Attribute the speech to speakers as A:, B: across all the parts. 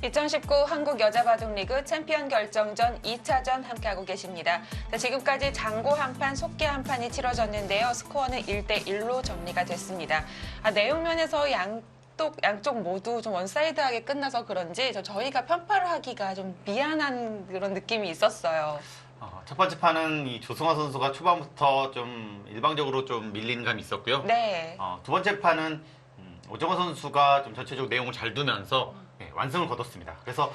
A: 2019 한국 여자바둑리그 챔피언 결정전 2차전 함께하고 계십니다. 자, 지금까지 장고 한 판, 속기 한 판이 치러졌는데요. 스코어는 1대1로 정리가 됐습니다. 내용 면에서 양쪽 모두 좀 원사이드하게 끝나서 그런지 저희가 편파를 하기가 좀 미안한 그런 느낌이 있었어요.
B: 첫 번째 판은 이 조승화 선수가 초반부터 좀 일방적으로 좀 밀리는 감이 있었고요.
A: 네.
B: 두 번째 판은 오정호 선수가 좀 전체적으로 내용을 잘 두면서 완승을 거뒀습니다. 그래서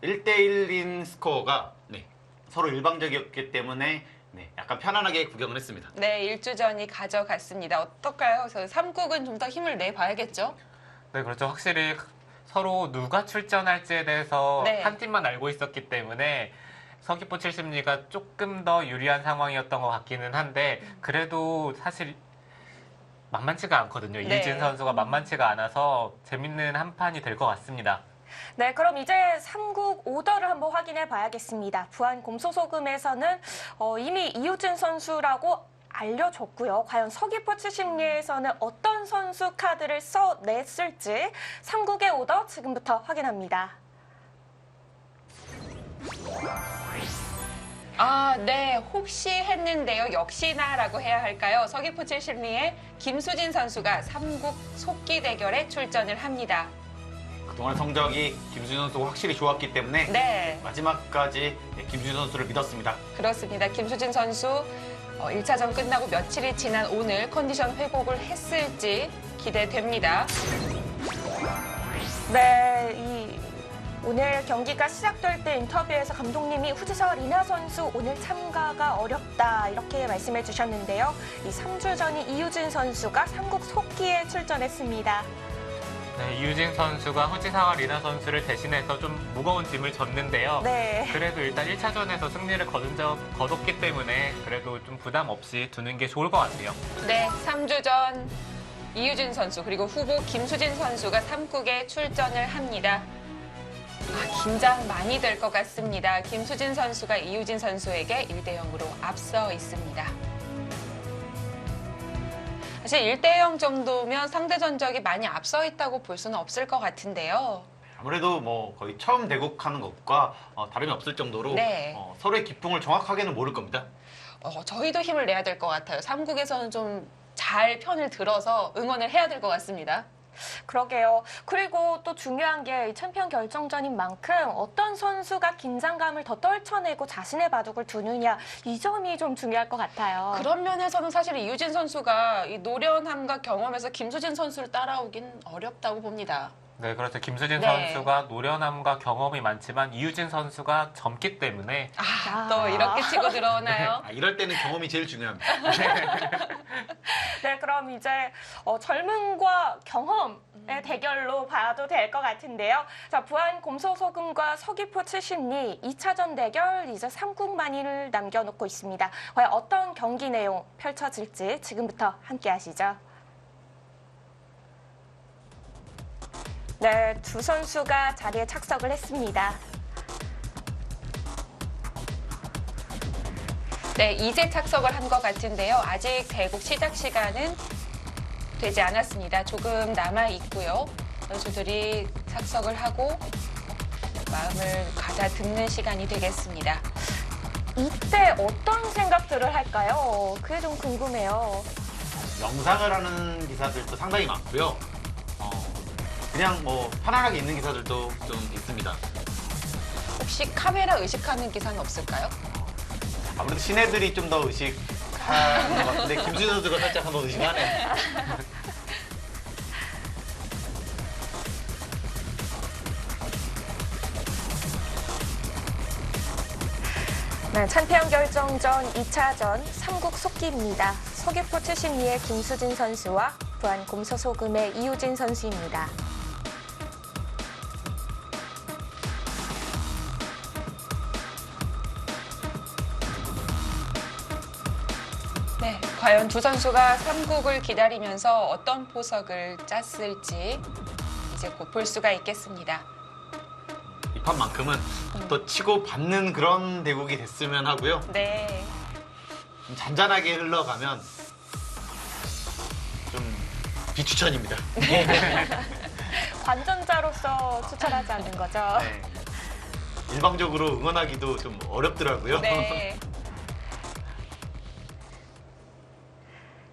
B: 1대1인 스코어가 서로 일방적이었기 때문에 약간 편안하게 구경을 했습니다.
A: 네, 1주전이 가져갔습니다. 어떨까요? 3국은 좀 더 힘을 내봐야겠죠?
C: 네, 그렇죠. 확실히 서로 누가 출전할지에 대해서
A: 네.
C: 한 팀만 알고 있었기 때문에 서귀포 70리가 조금 더 유리한 상황이었던 것 같기는 한데 그래도 사실 만만치가 않거든요.
A: 네.
C: 이유진 선수가 만만치가 않아서 재밌는 한 판이 될 것 같습니다.
D: 네, 그럼 이제 3국 오더를 한번 확인해 봐야겠습니다. 부안 곰소소금에서는 이미 이유진 선수라고 알려줬고요. 과연 서귀포 70리에서는 어떤 선수 카드를 써냈을지 3국의 오더 지금부터 확인합니다.
A: 네. 혹시 했는데요. 역시나라고 해야 할까요? 서귀포 70리의 김수진 선수가 3국 속기 대결에 출전을 합니다.
B: 그동안 성적이 김수진 선수가 확실히 좋았기 때문에
A: 네,
B: 마지막까지 김수진 선수를 믿었습니다.
A: 그렇습니다. 김수진 선수 1차전 끝나고 며칠이 지난 오늘 컨디션 회복을 했을지 기대됩니다.
D: 네, 오늘 경기가 시작될 때 인터뷰에서 감독님이 후지서 리나 선수 오늘 참가가 어렵다 이렇게 말씀해 주셨는데요. 이 3주전이 이유진 선수가 3국 속기에 출전했습니다.
C: 네, 이유진 선수가 후지사와 리나 선수를 대신해서 좀 무거운 짐을 졌는데요.
D: 네.
C: 그래도 일단 1차전에서 승리를 거뒀기 때문에 그래도 좀 부담 없이 두는 게 좋을 것 같아요.
A: 네, 3주전 이유진 선수 그리고 후보 김수진 선수가 3국에 출전을 합니다. 긴장 많이 될 것 같습니다. 김수진 선수가 이유진 선수에게 1대0으로 앞서 있습니다. 사실 1대0 정도면 상대 전적이 많이 앞서 있다고 볼 수는 없을 것 같은데요.
B: 아무래도 뭐 거의 처음 대국하는 것과 다름이 없을 정도로
A: 네.
B: 서로의 기풍을 정확하게는 모를 겁니다.
A: 저희도 힘을 내야 될 것 같아요. 3국에서는 좀 잘 편을 들어서 응원을 해야 될 것 같습니다.
D: 그러게요. 그리고 또 중요한 게 이 챔피언 결정전인 만큼 어떤 선수가 긴장감을 더 떨쳐내고 자신의 바둑을 두느냐 이 점이 좀 중요할 것 같아요.
A: 그런 면에서는 사실 이유진 선수가 이 노련함과 경험에서 김수진 선수를 따라오긴 어렵다고 봅니다.
C: 네, 그렇죠. 김수진
A: 네.
C: 선수가 노련함과 경험이 많지만 이유진 선수가 젊기 때문에
A: 또 이렇게 치고 들어오나요?
B: 이럴 때는 경험이 제일 중요합니다.
D: 네, 그럼 이제 젊음과 경험의 대결로 봐도 될 것 같은데요. 자, 부안 곰소소금과 서귀포 70리 2차전 대결 이제 3국만을 남겨놓고 있습니다. 과연 어떤 경기 내용 펼쳐질지 지금부터 함께 하시죠. 네, 두 선수가 자리에 착석을 했습니다.
A: 네, 이제 착석을 한 것 같은데요. 아직 대국 시작 시간은 되지 않았습니다. 조금 남아 있고요. 선수들이 착석을 하고 마음을 가다듬는 시간이 되겠습니다.
D: 이때 어떤 생각들을 할까요? 그게 좀 궁금해요.
B: 영상을 하는 기사들도 상당히 많고요. 그냥 뭐 편안하게 있는 기사들도 좀 있습니다.
A: 혹시 카메라 의식하는 기사는 없을까요?
B: 아무래도 신예들이 좀 더 의식하는 것 같은데 김수진 선수가 살짝 한번 의식하네.
D: 네, 챔피언 결정전 2차전 3국 속기입니다. 서귀포 70리의 김수진 선수와 부안 곰소소금의 이유진 선수입니다.
A: 네, 과연 두 선수가 3국을 기다리면서 어떤 포석을 짰을지 이제 곧 볼 수가 있겠습니다.
B: 이 판만큼은 또 치고 받는 그런 대국이 됐으면 하고요.
A: 네.
B: 좀 잔잔하게 흘러가면 좀 비추천입니다.
D: 관전자로서 추천하지 않는 거죠.
B: 네. 일방적으로 응원하기도 좀 어렵더라고요.
A: 네.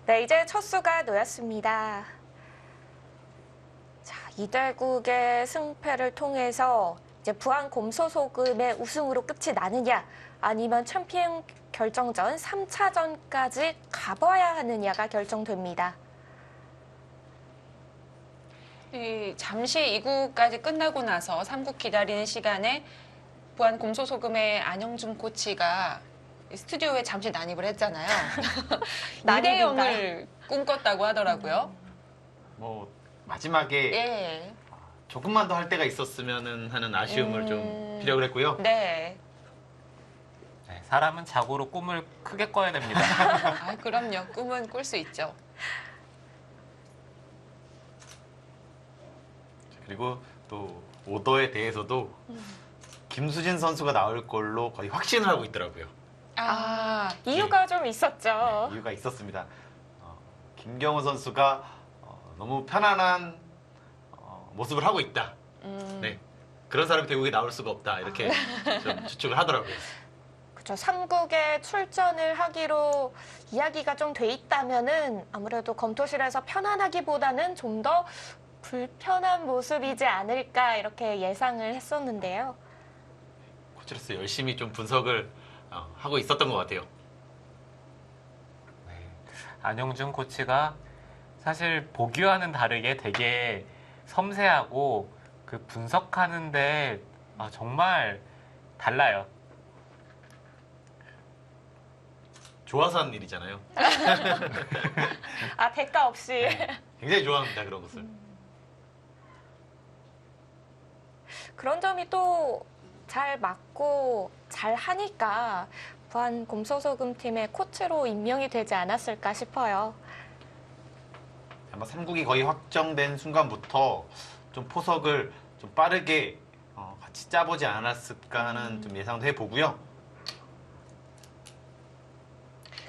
D: 네, 이제 첫 수가 놓였습니다. 자, 이대국의 승패를 통해서 이제 부안 곰소소금의 우승으로 끝이 나느냐, 아니면 챔피언 결정전 3차전까지 가봐야 하느냐가 결정됩니다.
A: 잠시 2구까지 끝나고 나서 3구 기다리는 시간에 부안 곰소소금의 안영준 코치가 스튜디오에 잠시 난입을 했잖아요.
D: 난입인가요?
A: 2대0을 꿈꿨다고 하더라고요.
B: 뭐 마지막에
A: 예.
B: 조금만 더 할 때가 있었으면 하는 아쉬움을 좀 피력을 했고요.
A: 네.
C: 네, 사람은 자고로 꿈을 크게 꿔야 됩니다.
A: 아, 그럼요. 꿈은 꿀 수 있죠.
B: 그리고 또 오더에 대해서도 김수진 선수가 나올 걸로 거의 확신을 하고 있더라고요.
D: 이유가 좀 있었죠.
B: 네, 이유가 있었습니다. 김경호 선수가 너무 편안한 모습을 하고 있다. 네, 그런 사람이 대국에 나올 수가 없다. 이렇게 좀 추측을 하더라고요.
D: 그렇죠. 3국에 출전을 하기로 이야기가 좀 돼 있다면은 아무래도 검토실에서 편안하기보다는 좀 더 불편한 모습이지 않을까 이렇게 예상을 했었는데요.
B: 코치로서 열심히 좀 분석을 하고 있었던 것 같아요.
C: 네, 안영준 코치가 사실 보기와는 다르게 되게 섬세하고 그 분석하는데 정말 달라요.
B: 좋아서 하는 일이잖아요.
D: 아, 대가 없이.
B: 네, 굉장히 좋아합니다. 그런 것을.
D: 그런 점이 또 잘 맞고 잘 하니까 부안 곰소소금 팀의 코치로 임명이 되지 않았을까 싶어요.
B: 아마 3국이 거의 확정된 순간부터 좀 포석을 좀 빠르게 같이 짜보지 않았을까 하는 좀 예상도 해보고요.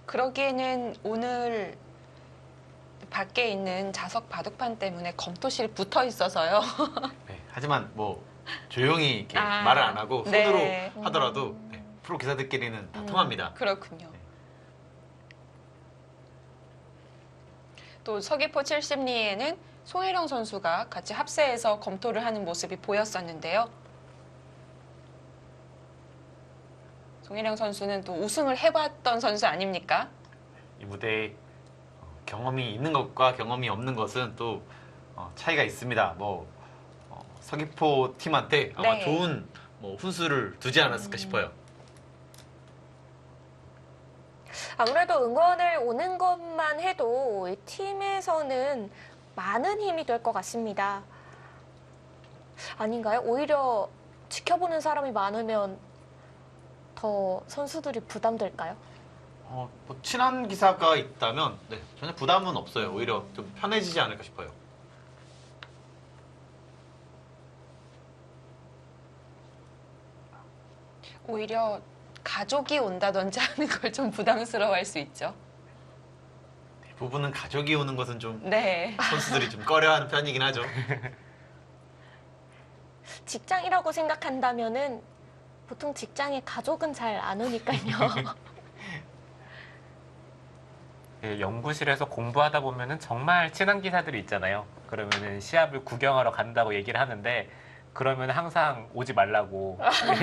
A: 그러기에는 오늘 밖에 있는 자석 바둑판 때문에 검토실이 붙어 있어서요.
B: 네, 하지만 뭐 조용히 이렇게
A: 아,
B: 말을 안 하고 손으로
A: 네.
B: 하더라도 네, 프로 기사들끼리는 다 통합니다.
A: 그렇군요.
B: 네.
A: 또 서귀포 70리에는 송혜령 선수가 같이 합세해서 검토를 하는 모습이 보였었는데요. 송혜령 선수는 또 우승을 해봤던 선수 아닙니까?
B: 이 무대에 경험이 있는 것과 경험이 없는 것은 또 차이가 있습니다. 뭐 서귀포 팀한테 아마
A: 네.
B: 좋은 뭐 훈수를 두지 않았을까 싶어요.
D: 아무래도 응원을 오는 것만 해도 이 팀에서는 많은 힘이 될 것 같습니다. 아닌가요? 오히려 지켜보는 사람이 많으면 더 선수들이 부담될까요?
B: 뭐 친한 기사가 있다면 네, 전혀 부담은 없어요. 오히려 좀 편해지지 않을까 싶어요.
A: 오히려 가족이 온다든지 하는 걸 좀 부담스러워할 수 있죠.
B: 대부분은 가족이 오는 것은 좀
A: 네.
B: 선수들이 좀 꺼려하는 편이긴 하죠.
D: 직장이라고 생각한다면은 보통 직장에 가족은 잘 안 오니까요.
C: 그 연구실에서 공부하다 보면은 정말 친한 기사들이 있잖아요. 그러면은 시합을 구경하러 간다고 얘기를 하는데 그러면 항상 오지 말라고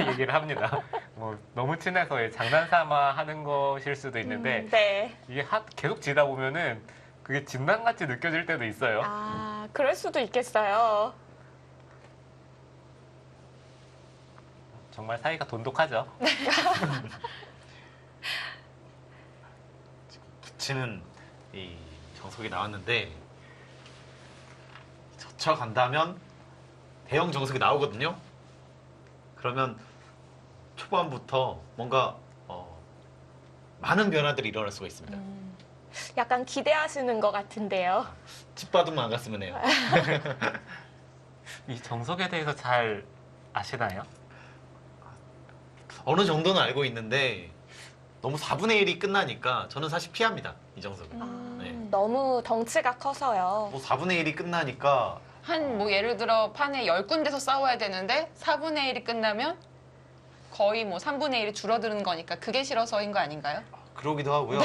C: 얘기를 합니다. 뭐 너무 친해서 장난삼아 하는 것일 수도 있는데
D: 네.
C: 이게 계속 지다 보면은 그게 진난같이 느껴질 때도 있어요.
D: 아, 그럴 수도 있겠어요.
C: 정말 사이가 돈독하죠.
B: 붙이는 이 정석이 나왔는데 젖혀간다면 대형 정석이 나오거든요. 그러면 초반부터 뭔가 많은 변화들이 일어날 수가 있습니다.
D: 약간 기대하시는 것 같은데요.
B: 집바둑만 안 갔으면 해요.
C: 이 정석에 대해서 잘 아시나요?
B: 어느 정도는 알고 있는데 너무 4분의 1이 끝나니까 저는 사실 피합니다. 이 정석은. 네.
D: 너무 덩치가 커서요.
B: 뭐 4분의 1이 끝나니까
A: 한 뭐 예를 들어 판에 10군데서 싸워야 되는데 4분의 1이 끝나면 거의 뭐 3분의 1이 줄어드는 거니까 그게 싫어서인 거 아닌가요?
B: 그러기도 하고요.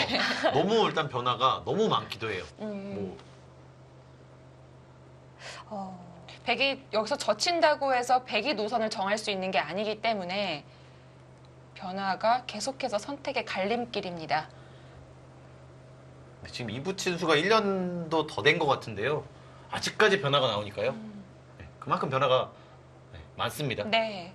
B: 너무 일단 변화가 너무 많기도 해요. 뭐
A: 백이 여기서 젖힌다고 해서 백이 노선을 정할 수 있는 게 아니기 때문에 변화가 계속해서 선택의 갈림길입니다.
B: 지금 이부친 수가 1년도 더 된 것 같은데요. 아직까지 변화가 나오니까요. 네, 그만큼 변화가 많습니다.
A: 네.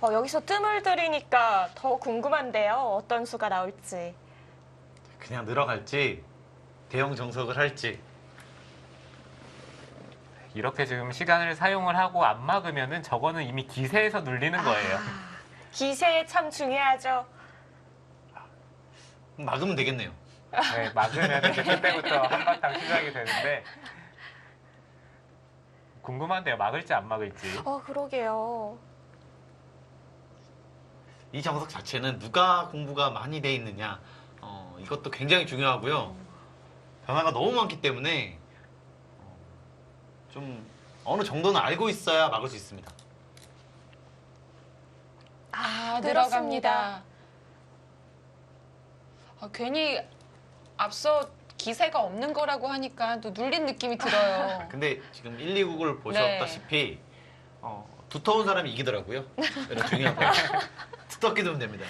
D: 여기서 뜸을 들이니까 더 궁금한데요. 어떤 수가 나올지.
B: 그냥 늘어갈지 대형 정석을 할지.
C: 이렇게 지금 시간을 사용을 하고 안 막으면은 저거는 이미 기세에서 눌리는 거예요.
D: 기세 참 중요하죠.
B: 막으면 되겠네요.
C: 네, 막으면 이제 그때부터 한바탕 시작이 되는데 궁금한데요. 막을지 안 막을지.
D: 그러게요.
B: 이 정석 자체는 누가 공부가 많이 돼 있느냐, 이것도 굉장히 중요하고요. 변화가 너무 많기 때문에 좀 어느 정도는 알고 있어야 막을 수 있습니다.
A: 들어갑니다. 괜히 앞서 기세가 없는 거라고 하니까 또 눌린 느낌이 들어요.
B: 근데 지금 1, 2, 9를 보셨다시피 두터운 사람이 이기더라고요. 이런 중요한 거. 두텁게 두면 됩니다.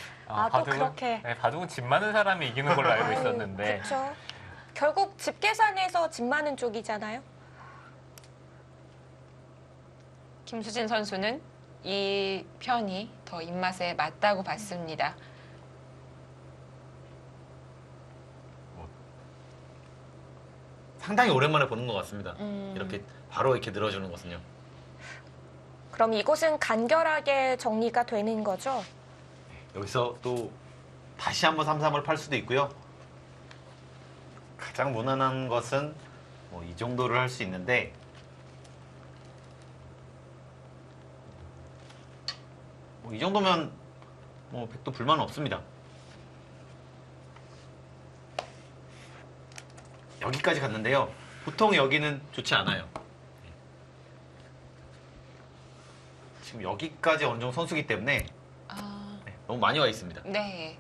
D: 또 그렇게.
C: 네, 바둑은 집 많은 사람이 이기는 걸로 알고 있었는데.
D: 그렇죠. 결국 집 계산에서 집 많은 쪽이잖아요.
A: 김수진 선수는 이 편이 더 입맛에 맞다고 봤습니다.
B: 상당히 오랜만에 보는 것 같습니다. 이렇게 바로 이렇게 늘어주는 것은요.
D: 그럼 이곳은 간결하게 정리가 되는 거죠?
B: 여기서 또 다시 한번 3-3을 팔 수도 있고요. 가장 무난한 것은 뭐 이 정도를 할 수 있는데 뭐 이 정도면 뭐 백도 불만은 없습니다. 여기까지 갔는데요. 보통 여기는 좋지 않아요. 지금 여기까지 어느 정도 선수기 때문에 너무 많이 와 있습니다.
A: 네.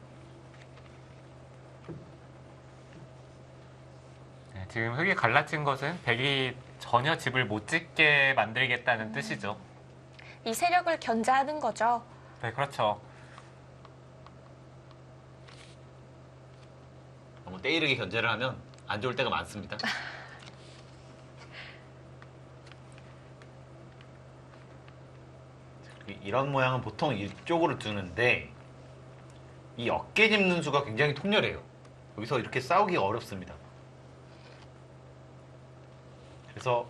C: 네, 지금 흙이 갈라진 것은 백이 전혀 집을 못 짓게 만들겠다는 뜻이죠.
D: 이 세력을 견제하는 거죠.
C: 네, 그렇죠.
B: 너무 때이르게 견제를 하면 안 좋을 때가 많습니다. 이런 모양은 보통 이쪽으로 두는데 이 어깨 짚는 수가 굉장히 통렬해요. 여기서 이렇게 싸우기가 어렵습니다. 그래서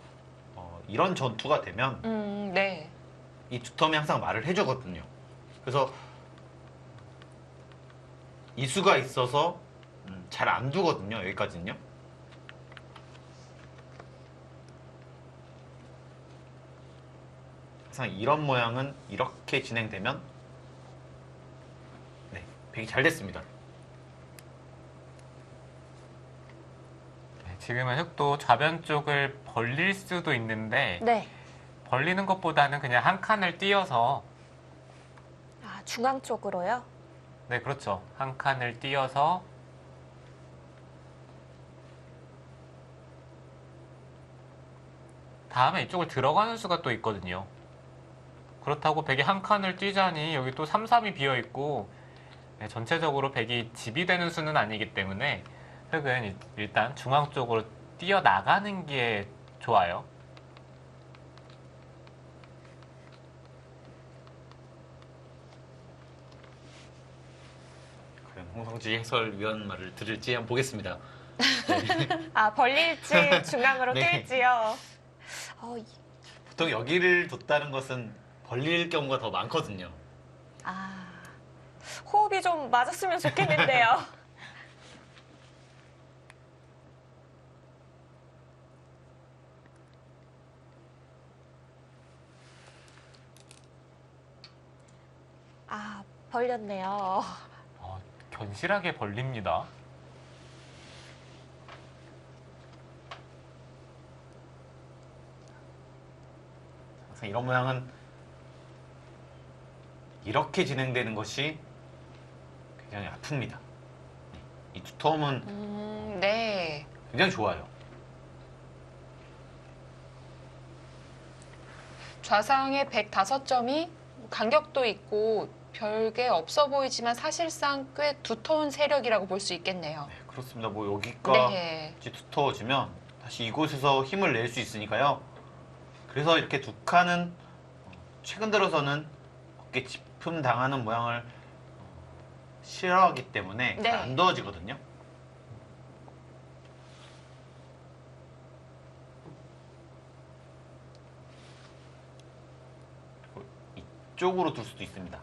B: 이런 전투가 되면
A: 네.
B: 이 두텀이 항상 말을 해주거든요. 그래서 이 수가 있어서 잘 안 두거든요. 여기까지는요. 항상 이런 모양은 이렇게 진행되면 네, 백이 잘 됐습니다.
C: 네, 지금은 흙도 좌변 쪽을 벌릴 수도 있는데
D: 네.
C: 벌리는 것보다는 그냥 한 칸을 띄어서
D: 중앙 쪽으로요?
C: 네, 그렇죠. 한 칸을 띄어서 다음에 이쪽을 들어가는 수가 또 있거든요. 그렇다고 백이 한 칸을 뛰자니 여기 또 3-3이 비어있고 네, 전체적으로 백이 집이 되는 수는 아니기 때문에 흙은 일단 중앙 쪽으로 뛰어나가는 게 좋아요.
B: 과연 홍성지 해설위원 말을 들을지 한번 보겠습니다. 네.
D: 벌릴지 중앙으로
B: 네.
D: 뛸지요.
B: 보통 여기를 뒀다는 것은 벌릴 경우가 더 많거든요.
D: 호흡이 좀 맞았으면 좋겠는데요. 아, 벌렸네요.
C: 견실하게 벌립니다.
B: 항상 이런 모양은 이렇게 진행되는 것이 굉장히 아픕니다. 이 두터움은
A: 네.
B: 굉장히 좋아요.
A: 좌상의 105점이 간격도 있고 별게 없어 보이지만 사실상 꽤 두터운 세력이라고 볼 수 있겠네요.
B: 네, 그렇습니다. 뭐 여기가
A: 네.
B: 두터워지면 다시 이곳에서 힘을 낼 수 있으니까요. 그래서 이렇게 두 칸은 최근 들어서는 어깨 짚음 당하는 모양을 싫어하기 때문에
A: 네.
B: 잘 안 더워지거든요. 그리고 이쪽으로 둘 수도 있습니다.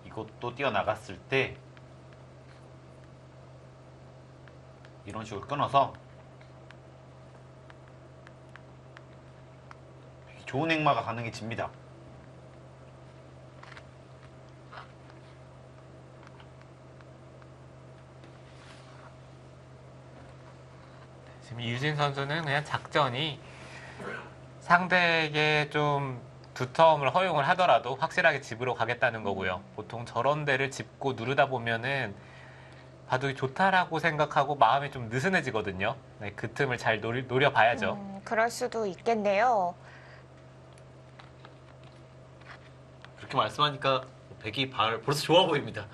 B: 이것도 뛰어나갔을 때 이런 식으로 끊어서 좋은 행마가 가능해집니다.
C: 지금 이유진 선수는 그냥 작전이 상대에게 좀 두터움을 허용을 하더라도 확실하게 집으로 가겠다는 거고요. 보통 저런 데를 짚고 누르다 보면은 바둑이 좋다라고 생각하고 마음이 좀 느슨해지거든요. 네, 그 틈을 잘 노려봐야죠.
D: 그럴 수도 있겠네요.
B: 그렇게 말씀하니까 백이 벌써 좋아 보입니다.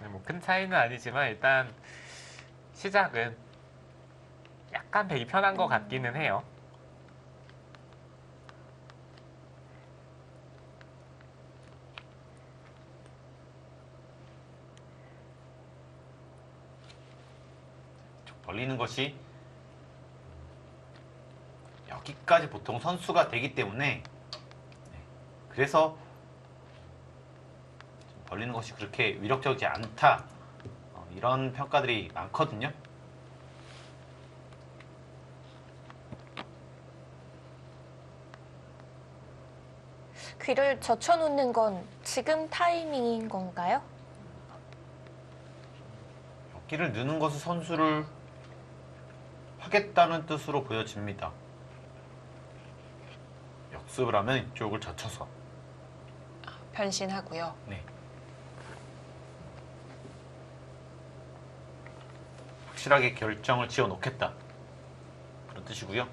C: 네, 뭐 큰 차이는 아니지만 일단 시작은 약간 백이 편한 것 같기는 해요.
B: 벌리는 것이 여기까지 보통 선수가 되기 때문에 그래서 벌리는 것이 그렇게 위력적이지 않다 이런 평가들이 많거든요.
D: 귀를 젖혀놓는 건 지금 타이밍인 건가요?
B: 여기를 느는 것은 선수를 하겠다는 뜻으로 보여집니다. 역습을 하면 이쪽을 젖혀서
A: 변신하고요.
B: 네. 확실하게 결정을 지어 놓겠다 그런 뜻이고요.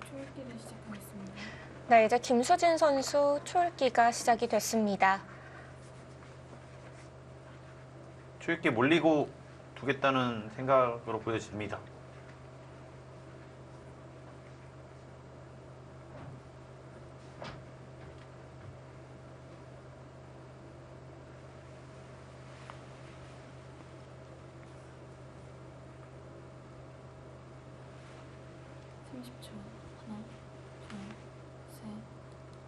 E: 초읽기를 시작하겠습니다.
D: 네, 이제 김수진 선수 초읽기가 시작이 됐습니다.
B: 초읽기 몰리고 두겠다는 생각으로 보여집니다.
E: 하나, 둘, 셋,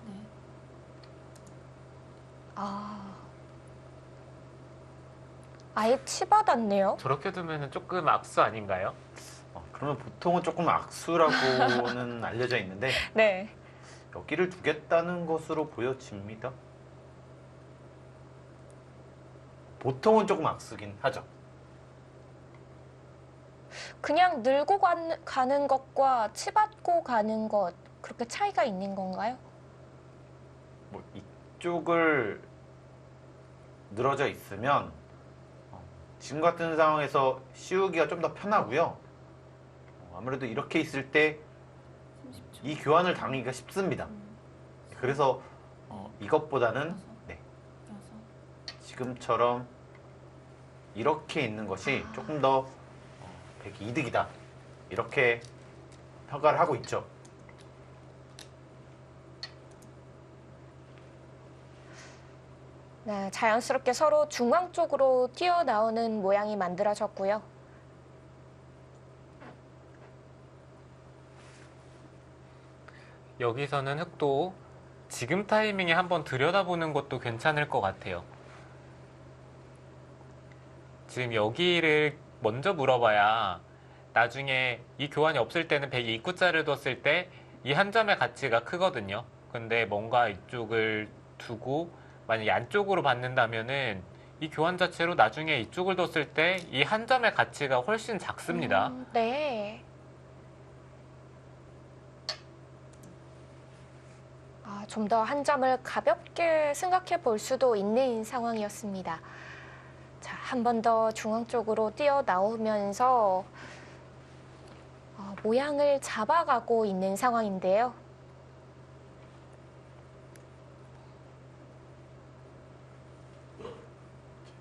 E: 넷.
D: 아예 치받았네요.
C: 저렇게 두면 조금 악수 아닌가요?
B: 그러면 보통은 조금 악수라고는 알려져 있는데
D: 네.
B: 여기를 두겠다는 것으로 보여집니다. 보통은 조금 악수긴 하죠.
D: 그냥 늘고 가는 것과 치받고 가는 것 그렇게 차이가 있는 건가요?
B: 뭐 이쪽을 늘어져 있으면 지금 같은 상황에서 씌우기가 좀 더 편하고요. 아무래도 이렇게 있을 때 이
E: 30초.
B: 교환을 당하기가 쉽습니다. 그래서 이것보다는 네,
E: 여섯,
B: 지금처럼 이렇게 있는 것이 조금 더 백이 이득이다. 이렇게 평가를 하고 있죠.
D: 네, 자연스럽게 서로 중앙 쪽으로 튀어나오는 모양이 만들어졌고요.
C: 여기서는 흑도 지금 타이밍에 한번 들여다보는 것도 괜찮을 것 같아요. 지금 여기를 먼저 물어봐야 나중에 이 교환이 없을 때는 백이 입구자를 뒀을 때 이 한 점의 가치가 크거든요. 근데 뭔가 이쪽을 두고 만약에 안쪽으로 받는다면은 이 교환 자체로 나중에 이쪽을 뒀을 때 이 한 점의 가치가 훨씬 작습니다.
D: 네. 좀 더 한 점을 가볍게 생각해 볼 수도 있는 상황이었습니다. 자, 한 번 더 중앙 쪽으로 뛰어나오면서 모양을 잡아가고 있는 상황인데요.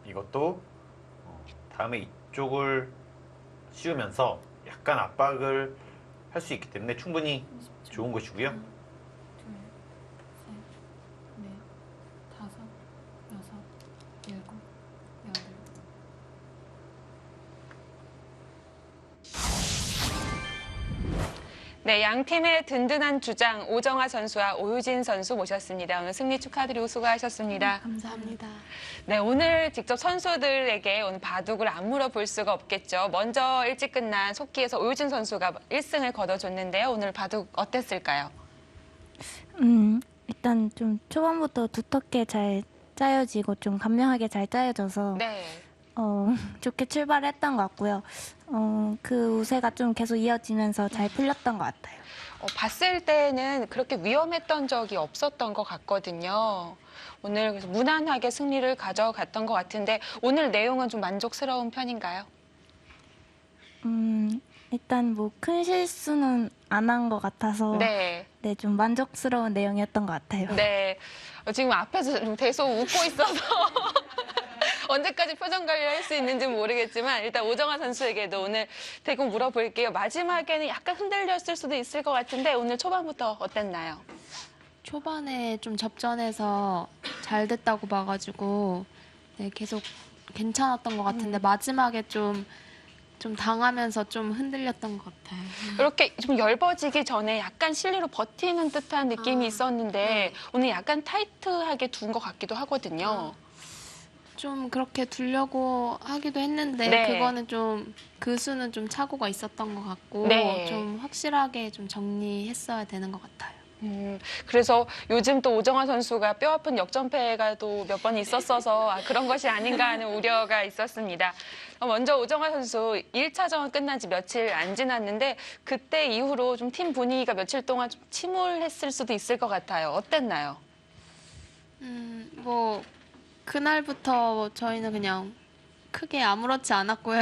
B: 이것도 다음에 이쪽을 씌우면서 약간 압박을 할 수 있기 때문에 충분히
E: 20초.
B: 좋은 것이고요.
E: 하나, 둘, 셋, 넷, 다섯, 여섯, 일곱, 여덟.
A: 네, 양 팀의 든든한 주장 오정화 선수와 오유진 선수 모셨습니다. 오늘 승리 축하드리고 수고하셨습니다.
E: 감사합니다.
A: 네, 오늘 직접 선수들에게 오늘 바둑을 안 물어볼 수가 없겠죠. 먼저 일찍 끝난 속기에서 오유진 선수가 1승을 거둬줬는데요. 오늘 바둑 어땠을까요?
F: 일단 좀 초반부터 두텁게 잘 짜여지고 좀 감명하게 잘 짜여져서
A: 네.
F: 좋게 출발했던 것 같고요. 그 우세가 좀 계속 이어지면서 잘 풀렸던 것 같아요.
A: 봤을 때는 그렇게 위험했던 적이 없었던 것 같거든요. 오늘 그래서 무난하게 승리를 가져갔던 것 같은데 오늘 내용은 좀 만족스러운 편인가요?
F: 일단 뭐 큰 실수는 안 한 것 같아서
A: 네.
F: 네, 좀 만족스러운 내용이었던 것 같아요.
A: 네. 지금 앞에서 좀 계속 웃고 있어서 언제까지 표정 관리를 할 수 있는지 모르겠지만 일단 오정화 선수에게도 오늘 대충 물어볼게요. 마지막에는 약간 흔들렸을 수도 있을 것 같은데 오늘 초반부터 어땠나요?
G: 초반에 좀 접전해서 잘 됐다고 봐가지고 네, 계속 괜찮았던 것 같은데 마지막에 좀 당하면서 좀 흔들렸던 것 같아요.
A: 이렇게 좀 열버지기 전에 약간 실리로 버티는 듯한 느낌이 있었는데 오늘 약간 타이트하게 둔 것 같기도 하거든요.
G: 좀 그렇게 두려고 하기도 했는데
A: 네.
G: 그거는 좀 그 수는 좀 착오가 있었던 것 같고
A: 네.
G: 좀 확실하게 좀 정리했어야 되는 것 같아요.
A: 그래서 요즘 또 오정화 선수가 뼈아픈 역전패가 또 몇 번 있었어서 그런 것이 아닌가 하는 우려가 있었습니다. 먼저 오정화 선수 1차전 끝난 지 며칠 안 지났는데 그때 이후로 좀 팀 분위기가 며칠 동안 좀 침울했을 수도 있을 것 같아요. 어땠나요?
G: 뭐 그날부터 저희는 그냥 크게 아무렇지 않았고요.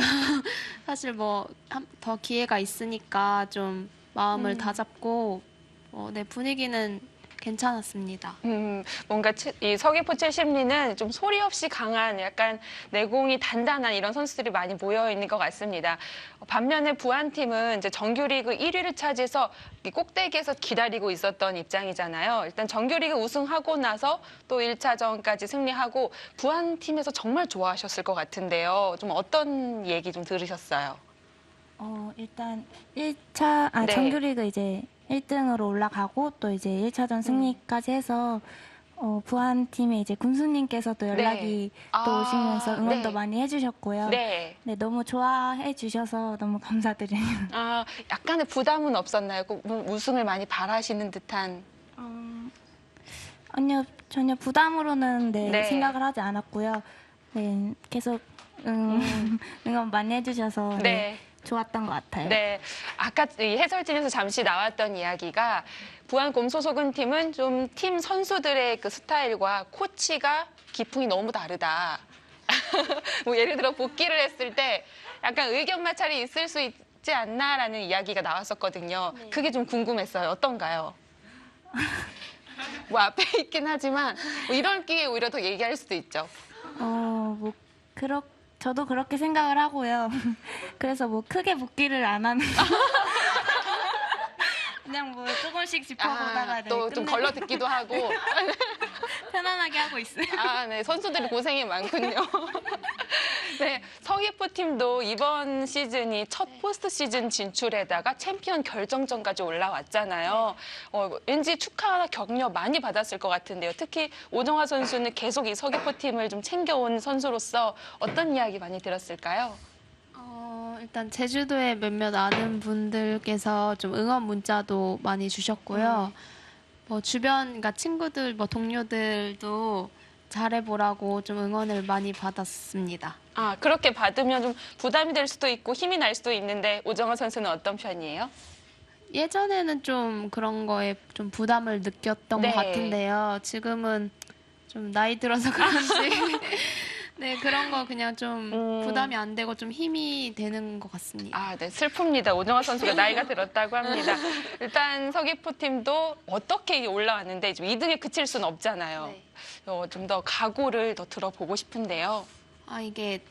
G: 사실 뭐 더 기회가 있으니까 좀 마음을 다잡고 네, 분위기는 괜찮았습니다.
A: 뭔가 이 서귀포 심리는 좀 소리 없이 강한 약간 내공이 단단한 이런 선수들이 많이 모여 있는 것 같습니다. 반면에 부안팀은 이제 정규리그 1위를 차지해서 이 꼭대기에서 기다리고 있었던 입장이잖아요. 일단 정규리그 우승하고 나서 또 1차전까지 승리하고 부안팀에서 정말 좋아하셨을 것 같은데요. 좀 어떤 얘기 좀 들으셨어요?
F: 일단 1차,
A: 네.
F: 정규리그 이제 1등으로 올라가고 또 이제 1차전 승리까지 해서 부안팀에 이제 군수님께서도 연락이 또
A: 아,
F: 오시면서 응원도
A: 네.
F: 많이 해주셨고요.
A: 네.
F: 네, 너무 좋아해 주셔서 너무 감사드려요.
A: 약간의 부담은 없었나요? 꼭 우승을 많이 바라시는 듯한.
F: 아니요, 전혀 부담으로는
A: 네.
F: 생각을 하지 않았고요. 네, 계속 응원 많이 해주셔서
A: 네.
F: 좋았던 것 같아요.
A: 네, 아까 이 해설진에서 잠시 나왔던 이야기가 부안곰 소속은 팀은 좀 팀 선수들의 그 스타일과 코치가 기풍이 너무 다르다. 뭐 예를 들어 복귀를 했을 때 약간 의견 마찰이 있을 수 있지 않나라는 이야기가 나왔었거든요. 그게 좀 궁금했어요. 어떤가요? 뭐 앞에 있긴 하지만 뭐 이런 기회에 오히려 더 얘기할 수도 있죠.
F: 뭐 저도 그렇게 생각을 하고요. 그래서 뭐 크게 묻기를 안 하는. 그냥 뭐 조금씩 짚어보다가 네,
A: 또 좀
F: 끝내고
A: 걸러 듣기도 하고.
F: 편안하게 하고 있어요.
A: 네, 선수들이 고생이 많군요. 네, 서귀포 팀도 이번 시즌이 첫 포스트 시즌 진출에다가 챔피언 결정전까지 올라왔잖아요. 왠지 축하 격려 많이 받았을 것 같은데요. 특히 오정화 선수는 계속 이 서귀포 팀을 좀 챙겨온 선수로서 어떤 이야기 많이 들었을까요?
G: 일단 제주도에 몇몇 아는 분들께서 좀 응원 문자도 많이 주셨고요. 뭐 주변 그러니까 친구들, 뭐 동료들도 잘해보라고 좀 응원을 많이 받았습니다.
A: 그렇게 받으면 좀 부담이 될 수도 있고 힘이 날 수도 있는데 오정화 선수는 어떤 편이에요?
G: 예전에는 좀 그런 거에 좀 부담을 느꼈던
A: 네.
G: 것 같은데요. 지금은 좀 나이 들어서 그런지 네, 그런 거 그냥 좀 부담이 안 되고 좀 힘이 되는 것 같습니다.
A: 네, 슬픕니다. 오정화 선수가 나이가 들었다고 합니다. 일단 서귀포 팀도 어떻게 올라왔는데 지금 2등에 그칠 수는 없잖아요.
G: 네.
A: 좀 더 각오를 더 들어보고 싶은데요.
G: 이게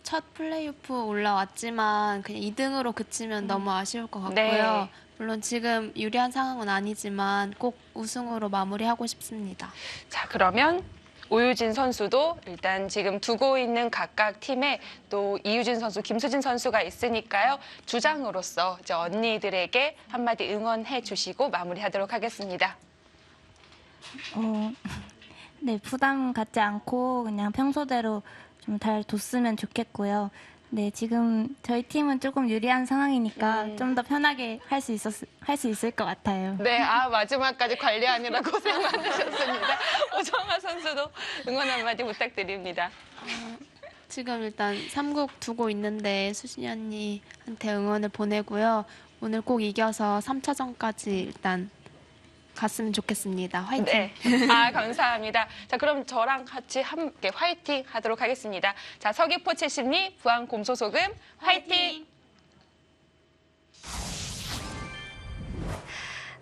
G: 첫 플레이오프 올라왔지만 그냥 2등으로 그치면 너무 아쉬울 것 같고요.
A: 네.
G: 물론 지금 유리한 상황은 아니지만 꼭 우승으로 마무리하고 싶습니다.
A: 자, 그러면 오유진 선수도 일단 지금 두고 있는 각각 팀에 또 이유진 선수, 김수진 선수가 있으니까요. 주장으로서 이제 언니들에게 한마디 응원해 주시고 마무리하도록 하겠습니다.
F: 네, 부담 갖지 않고 그냥 평소대로 좀 잘 뒀으면 좋겠고요. 네, 지금 저희 팀은 조금 유리한 상황이니까 좀 더 편하게 할 수 있을 것 같아요.
A: 네, 마지막까지 관리하느라 고생 많으셨습니다. 오정화 선수도 응원 한마디 부탁드립니다.
G: 지금 일단 3국 두고 있는데 수진이 언니한테 응원을 보내고요. 오늘 꼭 이겨서 3차전까지 일단 갔으면 좋겠습니다. 화이팅!
A: 네. 감사합니다. 자, 그럼 저랑 같이 함께 화이팅 하도록 하겠습니다. 자, 서귀포 70리, 부안 곰소소금 화이팅!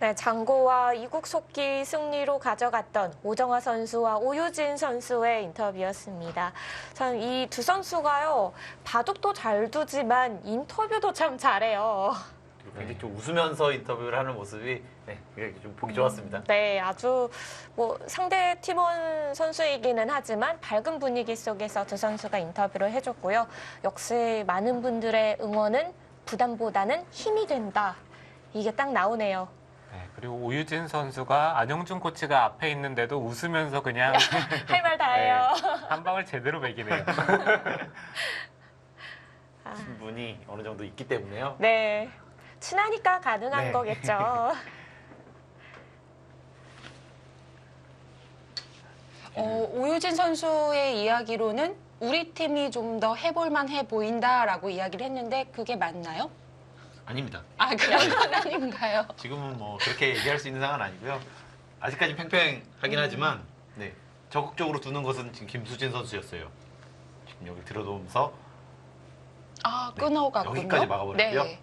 D: 네, 장고와 이국 속기 승리로 가져갔던 오정화 선수와 오유진 선수의 인터뷰였습니다. 참 이 두 선수가요, 바둑도 잘 두지만 인터뷰도 참 잘해요.
B: 굉장히 좀 웃으면서 인터뷰를 하는 모습이 굉장히 좀 보기 좋았습니다.
D: 네, 아주 뭐 상대 팀원 선수이기는 하지만 밝은 분위기 속에서 두 선수가 인터뷰를 해줬고요. 역시 많은 분들의 응원은 부담보다는 힘이 된다. 이게 딱 나오네요.
C: 네, 그리고 오유진 선수가 안영준 코치가 앞에 있는데도 웃으면서 그냥
D: 할 말 다 해요.
C: 한 방을 제대로 매기네요.
B: 분이 어느 정도 있기 때문에요.
D: 네, 친하니까 가능한
B: 네.
D: 거겠죠.
A: 오유진 선수의 이야기로는 우리 팀이 좀 더 해볼만 해 보인다라고 이야기를 했는데 그게 맞나요?
B: 아닙니다.
A: 그런 건 아닌가요?
B: 지금은 뭐 그렇게 얘기할 수 있는 상황은 아니고요. 아직까지 팽팽하긴 하지만 적극적으로 두는 것은 지금 김수진 선수였어요. 지금 여기 들어오면서
A: 끊어갔군요.
B: 여기까지 막아버렸고요.
A: 네.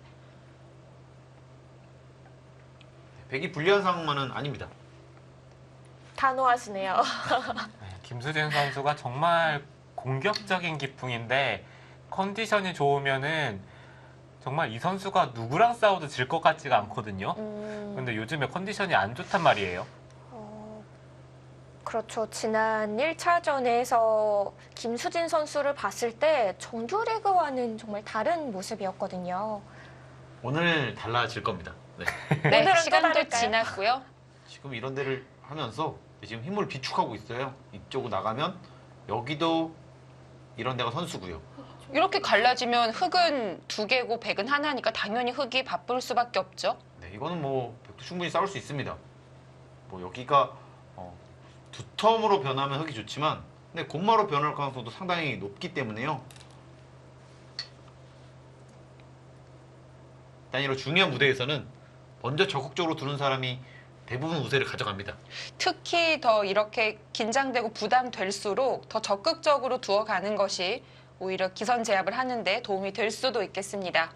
B: 백이 불리한 상황만은 아닙니다.
D: 단호하시네요.
C: 네, 김수진 선수가 정말 공격적인 기풍인데 컨디션이 좋으면은 정말 이 선수가 누구랑 싸워도 질 것 같지가 않거든요. 근데 요즘에 컨디션이 안 좋단 말이에요.
D: 그렇죠. 지난 1차전에서 김수진 선수를 봤을 때 정규리그와는 정말 다른 모습이었거든요.
B: 오늘 달라질 겁니다.
A: 네,
D: 오늘은 또
A: 시간도
D: 다를까요?
A: 지났고요.
B: 지금 이런 데를 하면서 지금 힘을 비축하고 있어요. 이쪽으로 나가면 여기도 이런 데가 선수고요.
A: 이렇게 갈라지면 흙은 2개고 백은 하나니까 당연히 흙이 바쁠 수밖에 없죠.
B: 네, 이거는 뭐 백도 충분히 싸울 수 있습니다. 뭐 여기가 두텀으로 변하면 흙이 좋지만 근데 곰마로 변할 가능성도 상당히 높기 때문에요. 일단 이런 중요한 무대에서는 먼저 적극적으로 두는 사람이 대부분 우세를 가져갑니다.
A: 특히 더 이렇게 긴장되고 부담될수록 더 적극적으로 두어가는 것이 오히려 기선 제압을 하는데 도움이 될 수도 있겠습니다.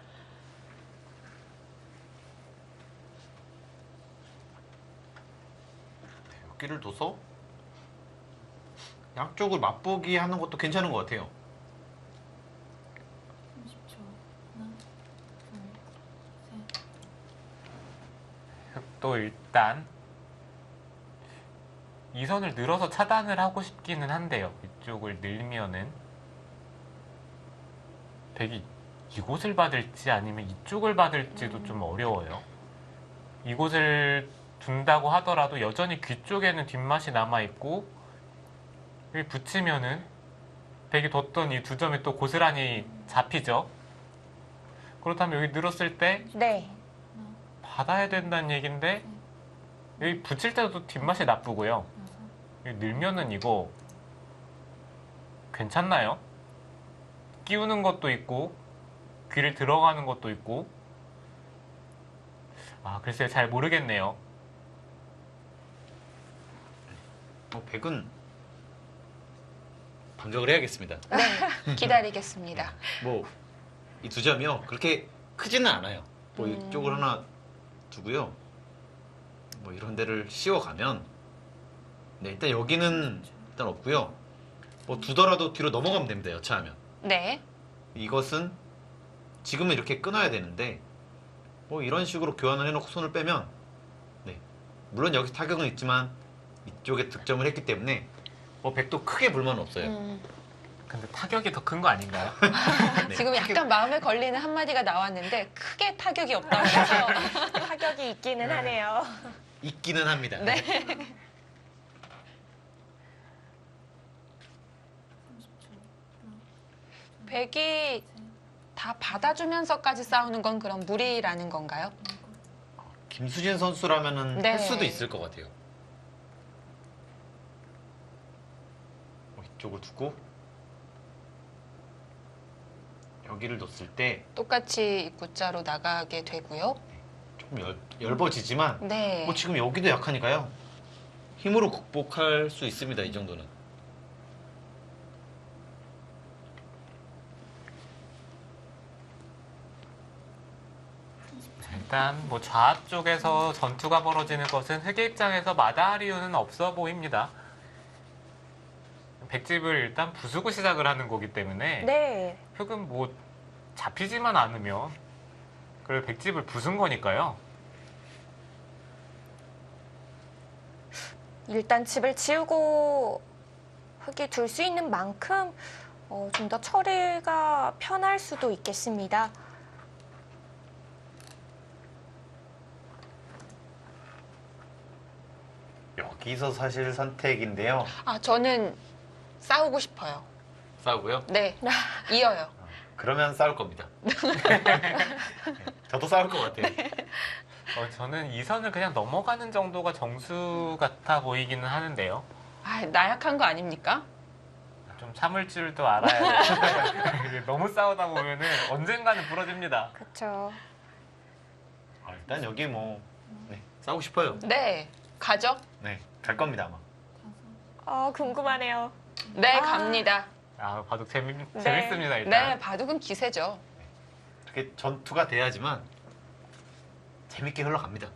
B: 여기를 둬서 양쪽을 맛보기 하는 것도 괜찮은 것 같아요.
C: 저도 일단 이 선을 늘어서 차단을 하고 싶기는 한데요. 이쪽을 늘면은 백이 이곳을 받을지 아니면 이쪽을 받을지도 좀 어려워요. 이곳을 둔다고 하더라도 여전히 귀 쪽에는 뒷맛이 남아있고 여기 붙이면은 백이 뒀던 이 두 점이 또 고스란히 잡히죠. 그렇다면 여기 늘었을 때
D: 네.
C: 받아야 된다는 얘긴데 여기 붙일 때도 뒷맛이 나쁘고요. 여기 늘면은 이거 괜찮나요? 끼우는 것도 있고 귀를 들어가는 것도 있고 글쎄요, 잘 모르겠네요.
B: 백은 반격을 해야겠습니다.
A: 네, 기다리겠습니다.
B: 뭐 이 두 점이요 그렇게 크지는 않아요. 뭐 이쪽을 하나 두고요. 뭐 이런 데를 씌워가면 네, 일단 여기는 일단 없고요. 뭐 두더라도 뒤로 넘어가면 됩니다. 여차하면.
A: 네.
B: 이것은 지금은 이렇게 끊어야 되는데 뭐 이런 식으로 교환을 해놓고 손을 빼면 네, 물론 여기서 타격은 있지만 이쪽에 득점을 했기 때문에 뭐 백도 크게 불만은 없어요.
C: 근데 타격이 더 큰 거 아닌가요?
B: 네,
A: 지금 약간 마음에 걸리는 한마디가 나왔는데 크게 타격이 없다면서요.
D: 타격이 있기는 하네요.
B: 있기는 합니다.
A: 네. 백이 다 받아주면서까지 싸우는 건 그럼 무리라는 건가요?
B: 김수진 선수라면은
A: 네.
B: 할 수도 있을 것 같아요. 이쪽을 두고 여기를 뒀을 때
A: 똑같이 입구자로 나가게 되고요.
B: 조금 얇아지지만
A: 네.
B: 뭐 지금 여기도 약하니까요. 힘으로 극복할 수 있습니다. 이 정도는.
C: 일단 뭐 좌 쪽에서 전투가 벌어지는 것은 흑의 입장에서 마다할 이유는 없어 보입니다. 백집을 일단 부수고 시작을 하는 거기 때문에
D: 네.
C: 흑은 뭐 잡히지만 않으면 그걸 백집을 부순 거니까요.
D: 일단 집을 지우고 흙이 둘 수 있는 만큼 좀 더 처리가 편할 수도 있겠습니다.
B: 여기서 사실 선택인데요.
A: 저는 싸우고 싶어요.
B: 싸우고요.
A: 네. 이어요.
B: 그러면 싸울 겁니다. 저도 싸울 것 같아요.
C: 저는 이 선을 그냥 넘어가는 정도가 정수 같아 보이기는 하는데요.
A: 나약한 거 아닙니까?
C: 좀 참을 줄도 알아야 돼요. 너무 싸우다 보면은 언젠가는 부러집니다.
D: 그렇죠.
B: 일단 여기 뭐 네, 싸우고 싶어요.
A: 네. 가죠?
B: 네, 갈 겁니다 아마.
D: 궁금하네요.
A: 네, 갑니다.
C: 바둑
D: 네.
C: 재밌습니다, 일단.
A: 네, 바둑은 기세죠.
B: 이렇게 전투가 돼야지만 재밌게 흘러갑니다.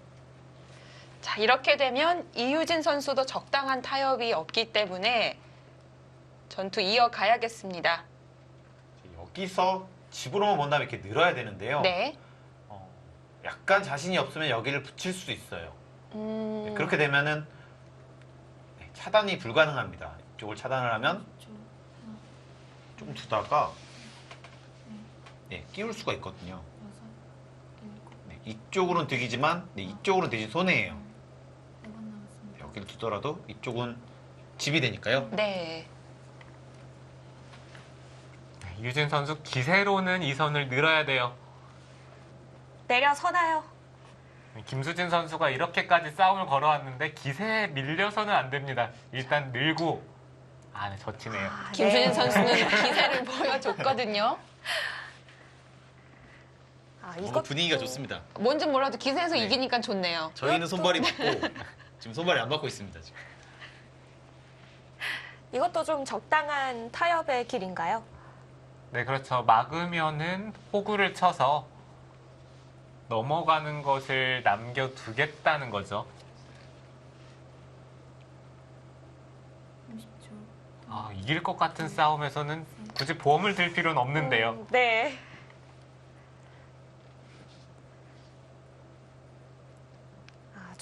A: 자, 이렇게 되면 이유진 선수도 적당한 타협이 없기 때문에 전투 이어가야겠습니다.
B: 여기서 집으로만 본 다음에 이렇게 늘어야 되는데요.
A: 네.
B: 약간 자신이 없으면 여기를 붙일 수 있어요. 네, 그렇게 되면은 네, 차단이 불가능합니다. 이쪽을 차단을 하면 좀 두다가 네, 끼울 수가 있거든요. 네, 이쪽으로는 득이지만 네, 이쪽으로는 대신 손해예요. 네, 여기를 두더라도 이쪽은 집이 되니까요.
A: 네.
C: 유진 선수 기세로는 이 선을 늘어야 돼요.
D: 내려서나요?
C: 김수진 선수가 이렇게까지 싸움을 걸어왔는데 기세에 밀려서는 안 됩니다. 일단 늘고 네, 젖히네요.
A: 김수진
D: 네.
A: 선수는 기세를 보여줬거든요.
B: 너무 분위기가 좋습니다.
A: 뭔지 몰라도 기세에서
B: 네.
A: 이기니까 좋네요.
B: 저희는 손발이 맞고 지금 손발이 안 맞고 있습니다. 지금.
D: 이것도 좀 적당한 타협의 길인가요?
C: 네, 그렇죠. 막으면은 호구를 쳐서 넘어가는 것을 남겨두겠다는 거죠.
E: 30초.
C: 이길 것 같은 싸움에서는 굳이 보험을 들 필요는 없는데요.
D: 네.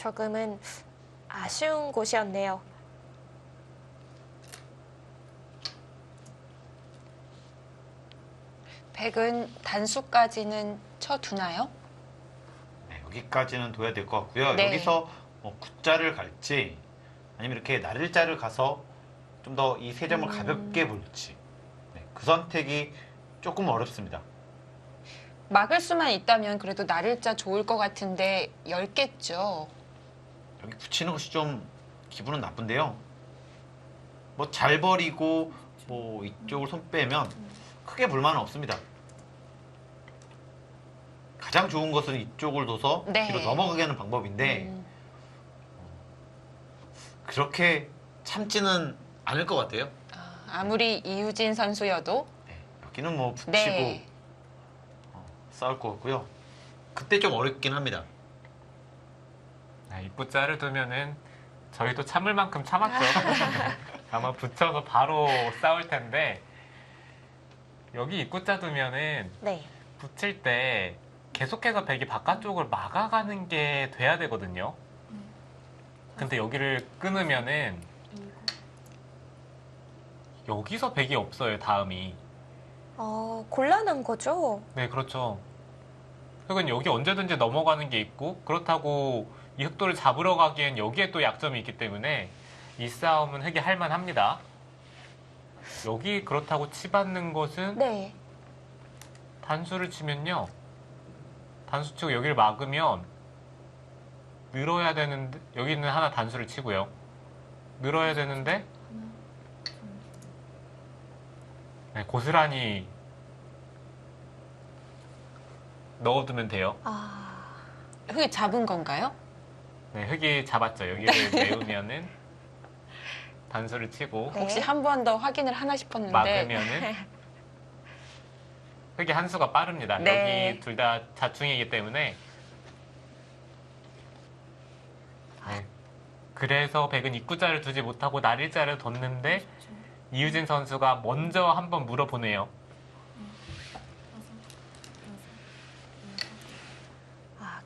D: 조금은 아쉬운 곳이었네요.
A: 백은 단수까지는 쳐두나요?
B: 네, 여기까지는 둬야 될 것 같고요.
A: 네.
B: 여기서 구자를 갈지 아니면 이렇게 날일자를 가서 좀 더 이 세 점을 가볍게 볼지 네, 그 선택이 조금 어렵습니다.
A: 막을 수만 있다면 그래도 날일자 좋을 것 같은데 10개죠.
B: 여기 붙이는 것이 좀 기분은 나쁜데요. 뭐 잘 버리고 뭐 이쪽을 손 빼면 크게 불만은 없습니다. 가장 좋은 것은 이쪽을 둬서
A: 네.
B: 뒤로 넘어가게 하는 방법인데
A: 음,
B: 그렇게 참지는 않을 것 같아요.
A: 아무리 이유진 선수여도
B: 네, 여기는 뭐 붙이고
A: 네.
B: 싸울 것 같고요. 그때 좀 어렵긴 합니다.
C: 네, 입구자를 두면은 저희도 참을 만큼 참았죠. 아마 붙여서 바로 싸울 텐데 여기 입구자 두면은
D: 네.
C: 붙일 때 계속해서 백이 바깥쪽을 막아가는 게 돼야 되거든요. 근데 여기를 끊으면은 여기서 백이 없어요, 다음이.
D: 곤란한 거죠?
C: 네, 그렇죠. 흑은 여기 언제든지 넘어가는 게 있고 그렇다고 이 흑도를 잡으러 가기엔 여기에 또 약점이 있기 때문에 이 싸움은 흑이 할만합니다. 여기 그렇다고 치받는 것은
D: 네.
C: 단수를 치면요. 단수 치고 여기를 막으면 늘어야 되는데 여기는 하나 단수를 치고요. 늘어야 되는데 네, 고스란히 넣어두면 돼요.
A: 흙이 잡은 건가요?
C: 네, 흑이 잡았죠. 여기를 메우면은 단수를 치고
D: 네.
A: 혹시 한 번 더 확인을 하나 싶었는데
C: 막으면은 흑이 한 수가 빠릅니다.
A: 네.
C: 여기 둘 다 자충이기 때문에 네. 그래서 백은 입구자를 두지 못하고 날일자를 뒀는데 이유진 선수가 먼저 한번 물어보네요.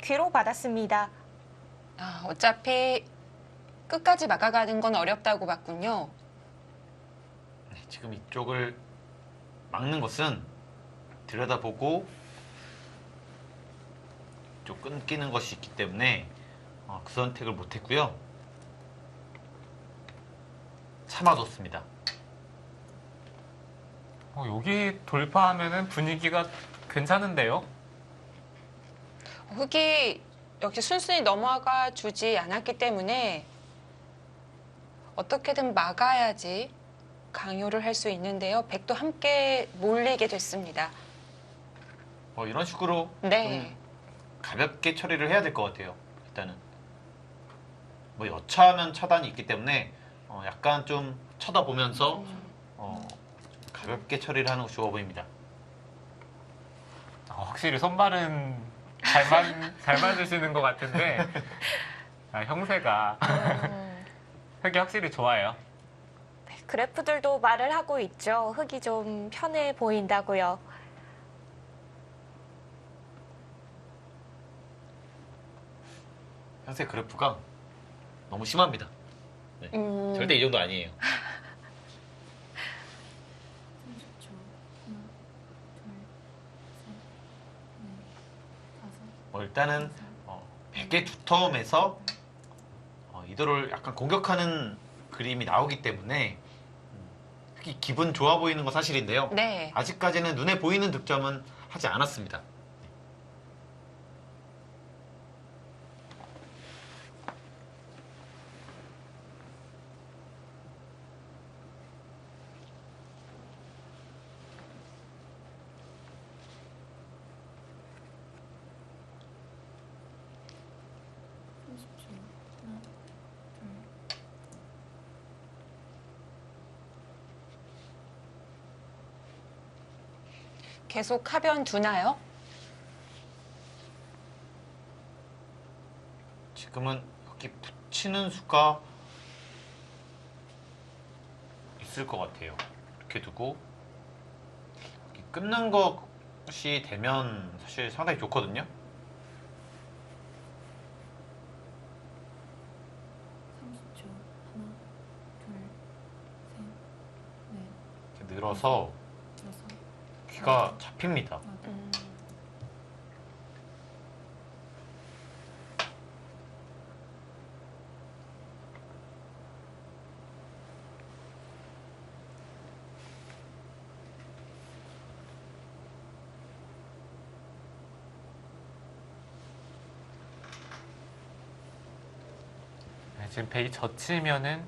D: 귀로 받았습니다.
A: 어차피 끝까지 막아가는 건 어렵다고 봤군요.
B: 네, 지금 이쪽을 막는 것은 들여다보고 좀 끊기는 것이 있기 때문에 그 선택을 못했고요. 참아뒀습니다.
C: 여기 돌파하면은 분위기가 괜찮은데요?
A: 흙이 역시 순순히 넘어가 주지 않았기 때문에 어떻게든 막아야지 강요를 할 수 있는데요. 백도 함께 몰리게 됐습니다.
B: 이런 식으로
A: 네.
B: 좀 가볍게 처리를 해야 될 것 같아요. 일단은 뭐 여차하면 차단이 있기 때문에 약간 좀 쳐다보면서 가볍게 처리를 하는 것이 좋아 보입니다.
C: 확실히 손발은 잘 맞으시는 것 같은데 형세가 흑이 확실히 좋아요.
D: 그래프들도 말을 하고 있죠. 흙이 좀 편해 보인다고요.
B: 현재 그래프가 너무 심합니다. 네, 절대 이 정도 아니에요.
E: 30초. 하나, 둘, 셋, 넷, 다섯.
B: 일단은 100개 두텀에서 이도를 약간 공격하는 그림이 나오기 때문에 특히 기분 좋아 보이는 건 사실인데요.
A: 네.
B: 아직까지는 눈에 보이는 득점은 하지 않았습니다.
E: 하나, 둘,
A: 계속 하변 두나요?
B: 지금은 여기 붙이는 수가 있을 것 같아요. 이렇게 두고 여기 끊는 것이 되면 사실 상당히 좋거든요. 늘어서
E: 들어서
B: 귀가 잡힙니다.
A: 음.
C: 네, 지금 베이 젖히면은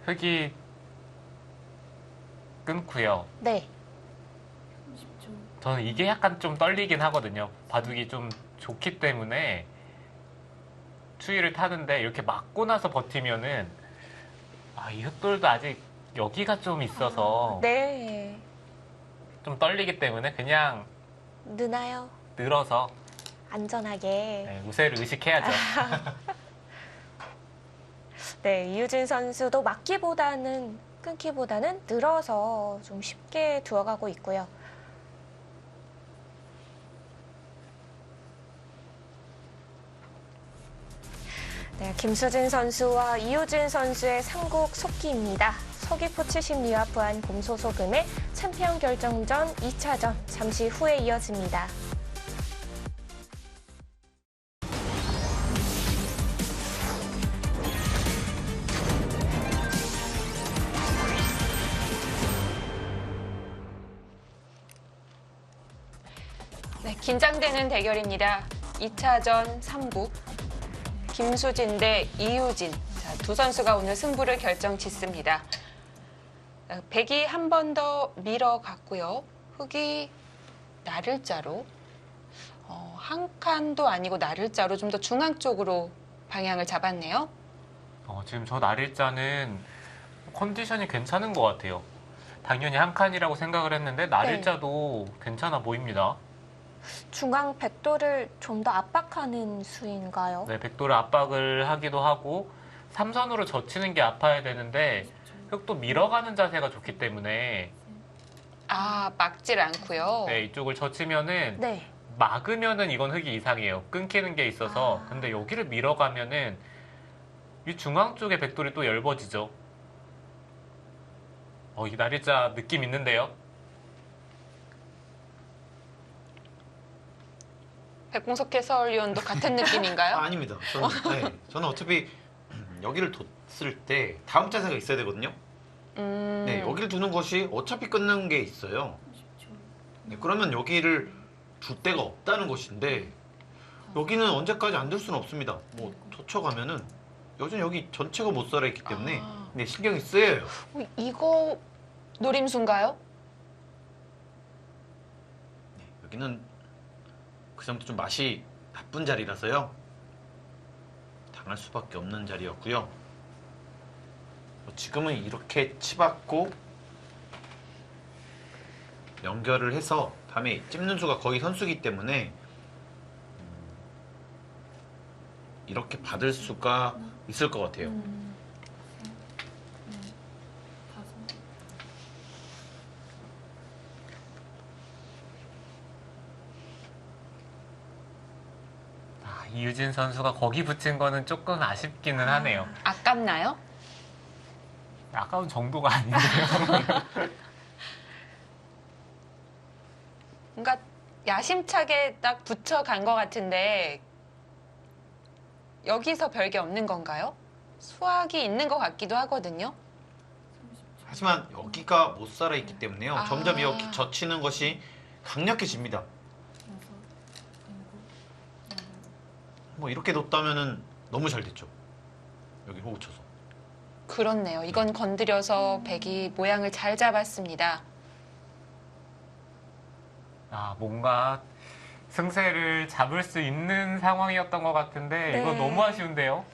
C: 흙이 끊고요.
D: 네.
E: 30초.
C: 저는 이게 약간 좀 떨리긴 하거든요. 바둑이 좀 좋기 때문에 추위를 타는데 이렇게 맞고 나서 버티면은 이 흙돌도 아직 여기가 좀 있어서
D: 네.
C: 좀 떨리기 때문에 그냥
D: 느나요?
C: 늘어서
D: 안전하게.
C: 네, 우세를 의식해야죠.
D: 네, 이유진 선수도 막기보다는 끊기보다는 늘어서 좀 쉽게 두어가고 있고요. 네, 김수진 선수와 이유진 선수의 삼국 속기입니다. 서귀포치 심리와 부안 곰소소금의 챔피언 결정전 2차전 잠시 후에 이어집니다.
A: 네, 긴장되는 대결입니다. 2차전 3국 김수진 대 이유진. 자, 두 선수가 오늘 승부를 결정짓습니다. 백이 한 번 더 밀어갔고요. 흙이 나를자로 한 칸도 아니고 나를자로 좀 더 중앙 쪽으로 방향을 잡았네요.
C: 지금 저 날일자는 컨디션이 괜찮은 것 같아요. 당연히 한 칸이라고 생각을 했는데 날일자도 괜찮아 보입니다.
D: 중앙 백도를 좀 더 압박하는 수인가요?
C: 네, 백도를 압박을 하기도 하고 삼선으로 젖히는 게 아파야 되는데 흙도 밀어가는 자세가 좋기 때문에
A: 막질 않고요.
C: 네, 이쪽을 젖히면은
D: 네.
C: 막으면은 이건 흙이 이상해요. 끊기는 게 있어서. 근데 여기를 밀어가면은 이 중앙 쪽에 백돌이 또 얇아지죠. 이 날일자 느낌 있는데요.
A: 백봉석 해설위원도 같은 느낌인가요?
B: 아닙니다. 저는 어차피 여기를 뒀을 때 다음 자세가 있어야 되거든요. 네, 여기를 두는 것이 어차피 끊는 게 있어요.
E: 30초.
B: 네, 그러면 여기를 둘 데가 없다는 것인데 여기는 언제까지 안 둘 수는 없습니다. 뭐 젖혀가면은 여전히 여기 전체가 못 살아 있기 때문에 네, 신경이 쓰여요.
A: 이거 노림수인가요?
B: 네, 여기는 그 정도 좀 맛이 나쁜 자리라서요. 당할 수밖에 없는 자리였고요. 지금은 이렇게 치받고 연결을 해서 다음에 찝는 수가 거의 선수기 때문에 이렇게 받을 수가 있을 것 같아요.
E: 다섯.
C: 이유진 선수가 거기 붙인 거는 조금 아쉽기는 하네요.
A: 아깝나요?
C: 아까운 정도가 아닌데요.
A: 뭔가 야심차게 딱 붙여간 것 같은데 여기서 별게 없는 건가요? 수학이 있는 것 같기도 하거든요.
B: 하지만 여기가 못 살아 있기 때문에요.
A: 아.
B: 점점 이렇게 젖히는 것이 강력해집니다.
E: 여섯. 일곱. 여덟.
B: 뭐 이렇게 뒀다면은 너무 잘 됐죠. 여기 호구 쳐서.
A: 그렇네요. 이건 건드려서 백이 모양을 잘 잡았습니다.
C: 뭔가 승세를 잡을 수 있는 상황이었던 것 같은데
D: 네.
C: 이거 너무 아쉬운데요.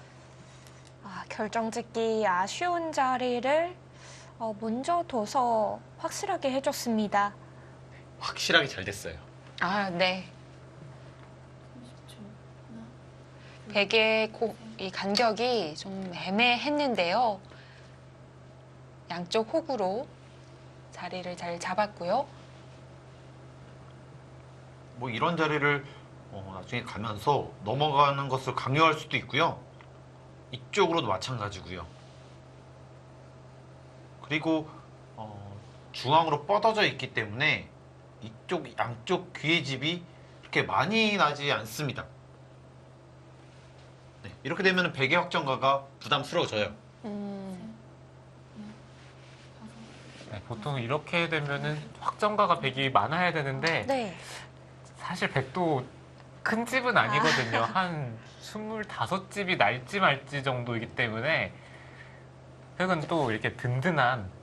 D: 결정짓기 아쉬운 자리를 먼저 둬서 확실하게 해줬습니다.
B: 확실하게 잘 됐어요.
A: 네.
E: 30초. 하나.
A: 백의 이 간격이 좀 애매했는데요. 양쪽 호구로 자리를 잘 잡았고요.
B: 뭐 이런 자리를 나중에 가면서 넘어가는 것을 강요할 수도 있고요. 이쪽으로도 마찬가지고요. 그리고 중앙으로 뻗어져 있기 때문에 이쪽 양쪽 귀의 집이 그렇게 많이 나지 않습니다. 네, 이렇게 되면 백의 확정가가 부담스러워져요.
C: 네, 보통 이렇게 되면은 확정가가 100이 많아야 되는데
D: 네.
C: 사실 100도 큰 집은 아니거든요. 한 25집이 날지 말지 정도이기 때문에 흙은 또 이렇게 든든한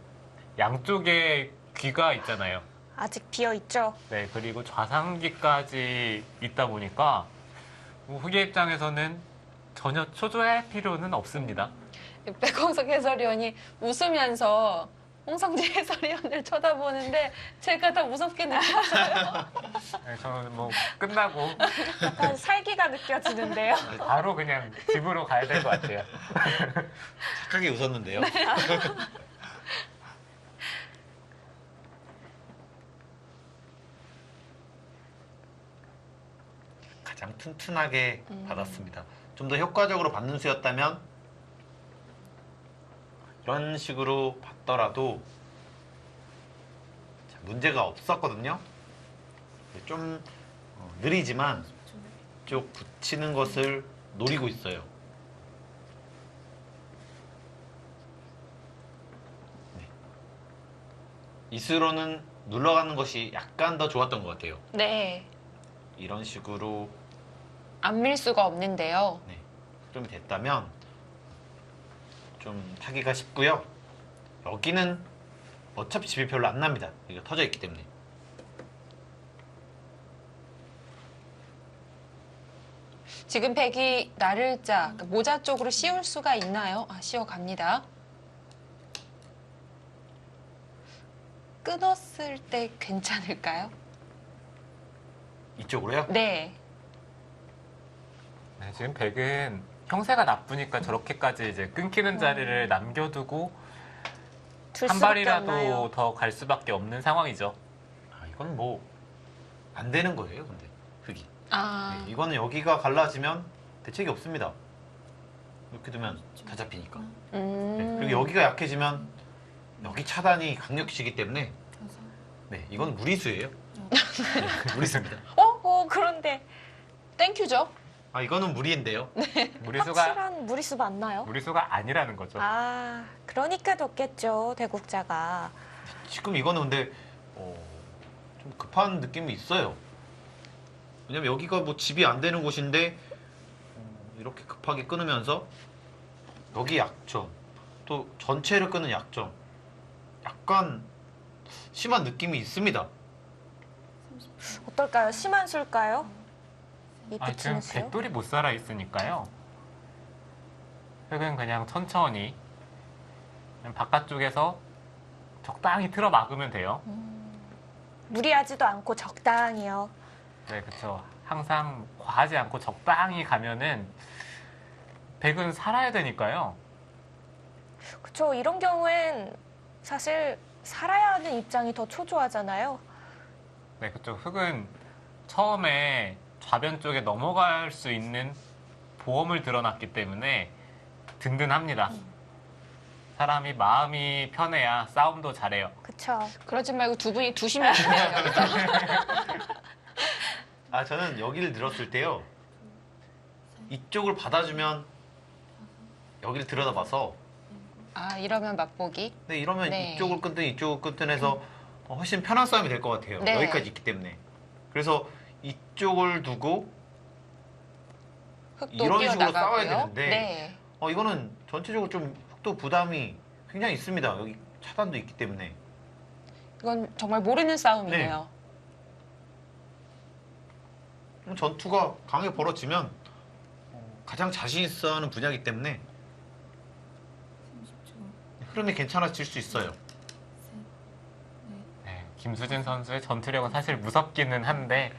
C: 양쪽에 귀가 있잖아요.
D: 아직 비어 있죠.
C: 네, 그리고 좌상귀까지 있다 보니까 뭐 흑의 입장에서는 전혀 초조할 필요는 없습니다.
A: 백홍석 해설위원이 웃으면서 홍성지 해설위원을 쳐다보는데 제가 다 무섭게 느꼈어요.
C: 네, 저는 뭐 끝나고
D: 약간 살기가 느껴지는데요.
C: 바로 그냥 집으로 가야 될 것 같아요.
B: 착하게 웃었는데요. 가장 튼튼하게 받았습니다. 좀 더 효과적으로 받는 수였다면 이런 식으로 받더라도 문제가 없었거든요. 좀 느리지만 쪽 붙이는 것을 노리고 있어요. 네. 이수로는 눌러가는 것이 약간 더 좋았던 것 같아요.
A: 네.
B: 이런 식으로
A: 안 밀 수가 없는데요.
B: 네, 좀 됐다면 좀 타기가 쉽고요. 여기는 어차피 집이 별로 안 납니다. 이게 터져 있기 때문에.
A: 지금 백이 나를자 모자 쪽으로 씌울 수가 있나요? 아, 씌워갑니다. 끊었을 때 괜찮을까요?
B: 이쪽으로요?
A: 네.
C: 네, 지금 백은 형세가 나쁘니까 저렇게까지 이제 끊기는 자리를 남겨두고
D: 둘
C: 한
D: 수밖에 없나요?
C: 발이라도 더 갈 수밖에 없는 상황이죠.
B: 아, 이건 뭐 안 되는 거예요, 근데 흙이.
A: 아,
B: 네, 이거는 여기가 갈라지면 대책이 없습니다. 이렇게 두면 다 잡히니까. 네, 그리고 여기가 약해지면 여기 차단이 강력시기 때문에 네, 이건 무리수예요. 네, 무리수입니다.
D: 그런데
A: 땡큐죠?
B: 아, 이거는 무리인데요.
C: 무리수가
D: 확실한 무리수 맞나요?
C: 무리수가 아니라는 거죠.
D: 아, 그러니까 뒀겠죠, 대국자가.
B: 지금 이거는 근데 좀 급한 느낌이 있어요. 왜냐면 여기가 뭐 집이 안 되는 곳인데 이렇게 급하게 끊으면서 여기 약점, 또 전체를 끊는 약점, 약간 심한 느낌이 있습니다.
D: 어떨까요? 심한 수일까요? 이
C: 아니, 지금
D: 붙이는 수요?
C: 백돌이 못 살아 있으니까요. 흙은 그냥 천천히 그냥 바깥쪽에서 적당히 틀어 막으면 돼요.
D: 무리하지도 않고 적당히요.
C: 네, 그렇죠. 항상 과하지 않고 적당히 가면은 백은 살아야 되니까요.
D: 그렇죠. 이런 경우엔 사실 살아야 하는 입장이 더 초조하잖아요.
C: 네, 그쪽 흙은 처음에 좌변 쪽에 넘어갈 수 있는 보험을 들어놨기 때문에 든든합니다. 사람이 마음이 편해야 싸움도 잘해요.
D: 그렇죠.
A: 그러지 말고 두 분이 두시면시네요.
B: 아, 저는 여기를 들었을 때요. 이쪽을 받아주면 여기를 들여다봐서
A: 아, 이러면 맛보기.
B: 네, 이러면
A: 네.
B: 이쪽을 끊든 이쪽을 끊든 해서 훨씬 편한 싸움이 될 것 같아요.
A: 네.
B: 여기까지 있기 때문에. 그래서 이쪽을 두고
A: 흙도
B: 이런 식으로
A: 뛰어나가고요.
B: 싸워야 되는데.
A: 네.
B: 이거는 전체적으로 좀 흑도 부담이 굉장히 있습니다. 여기 차단도 있기 때문에.
A: 이건 정말 모르는 싸움이네요.
B: 전투가 강하게 벌어지면 가장 자신 있어 하는 분야이기 때문에
E: 30초.
B: 흐름이 괜찮아질 수 있어요.
C: 네, 김수진 선수의 전투력은 사실 무섭기는 한데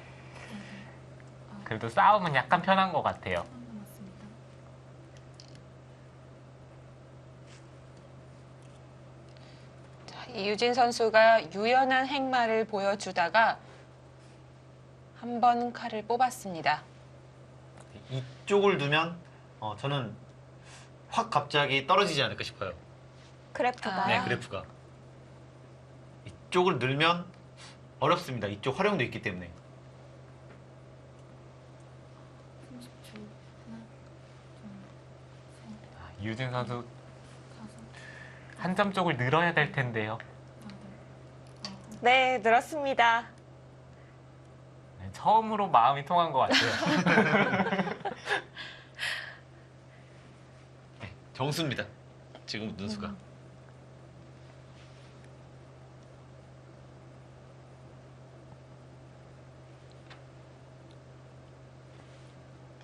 C: 그래도 싸움은 약간 편한 것 같아요.
E: 남았습니다.
A: 이유진 선수가 유연한 행마를 보여주다가 한 번 칼을 뽑았습니다.
B: 이쪽을 두면 저는 확 갑자기 떨어지지 않을까 싶어요.
D: 그래프가.
A: 아.
B: 네, 그래프가. 이쪽을 늘면 어렵습니다. 이쪽 활용도 있기 때문에.
E: 30초. 하나, 둘, 셋,
C: 이우진 선수
E: 다섯,
C: 한 점 쪽을 늘어야 될 텐데요.
E: 여덟, 아홉.
D: 네, 늘었습니다.
C: 네, 처음으로 마음이 통한 것 같아요.
B: 네, 정수입니다. 지금 눈수가.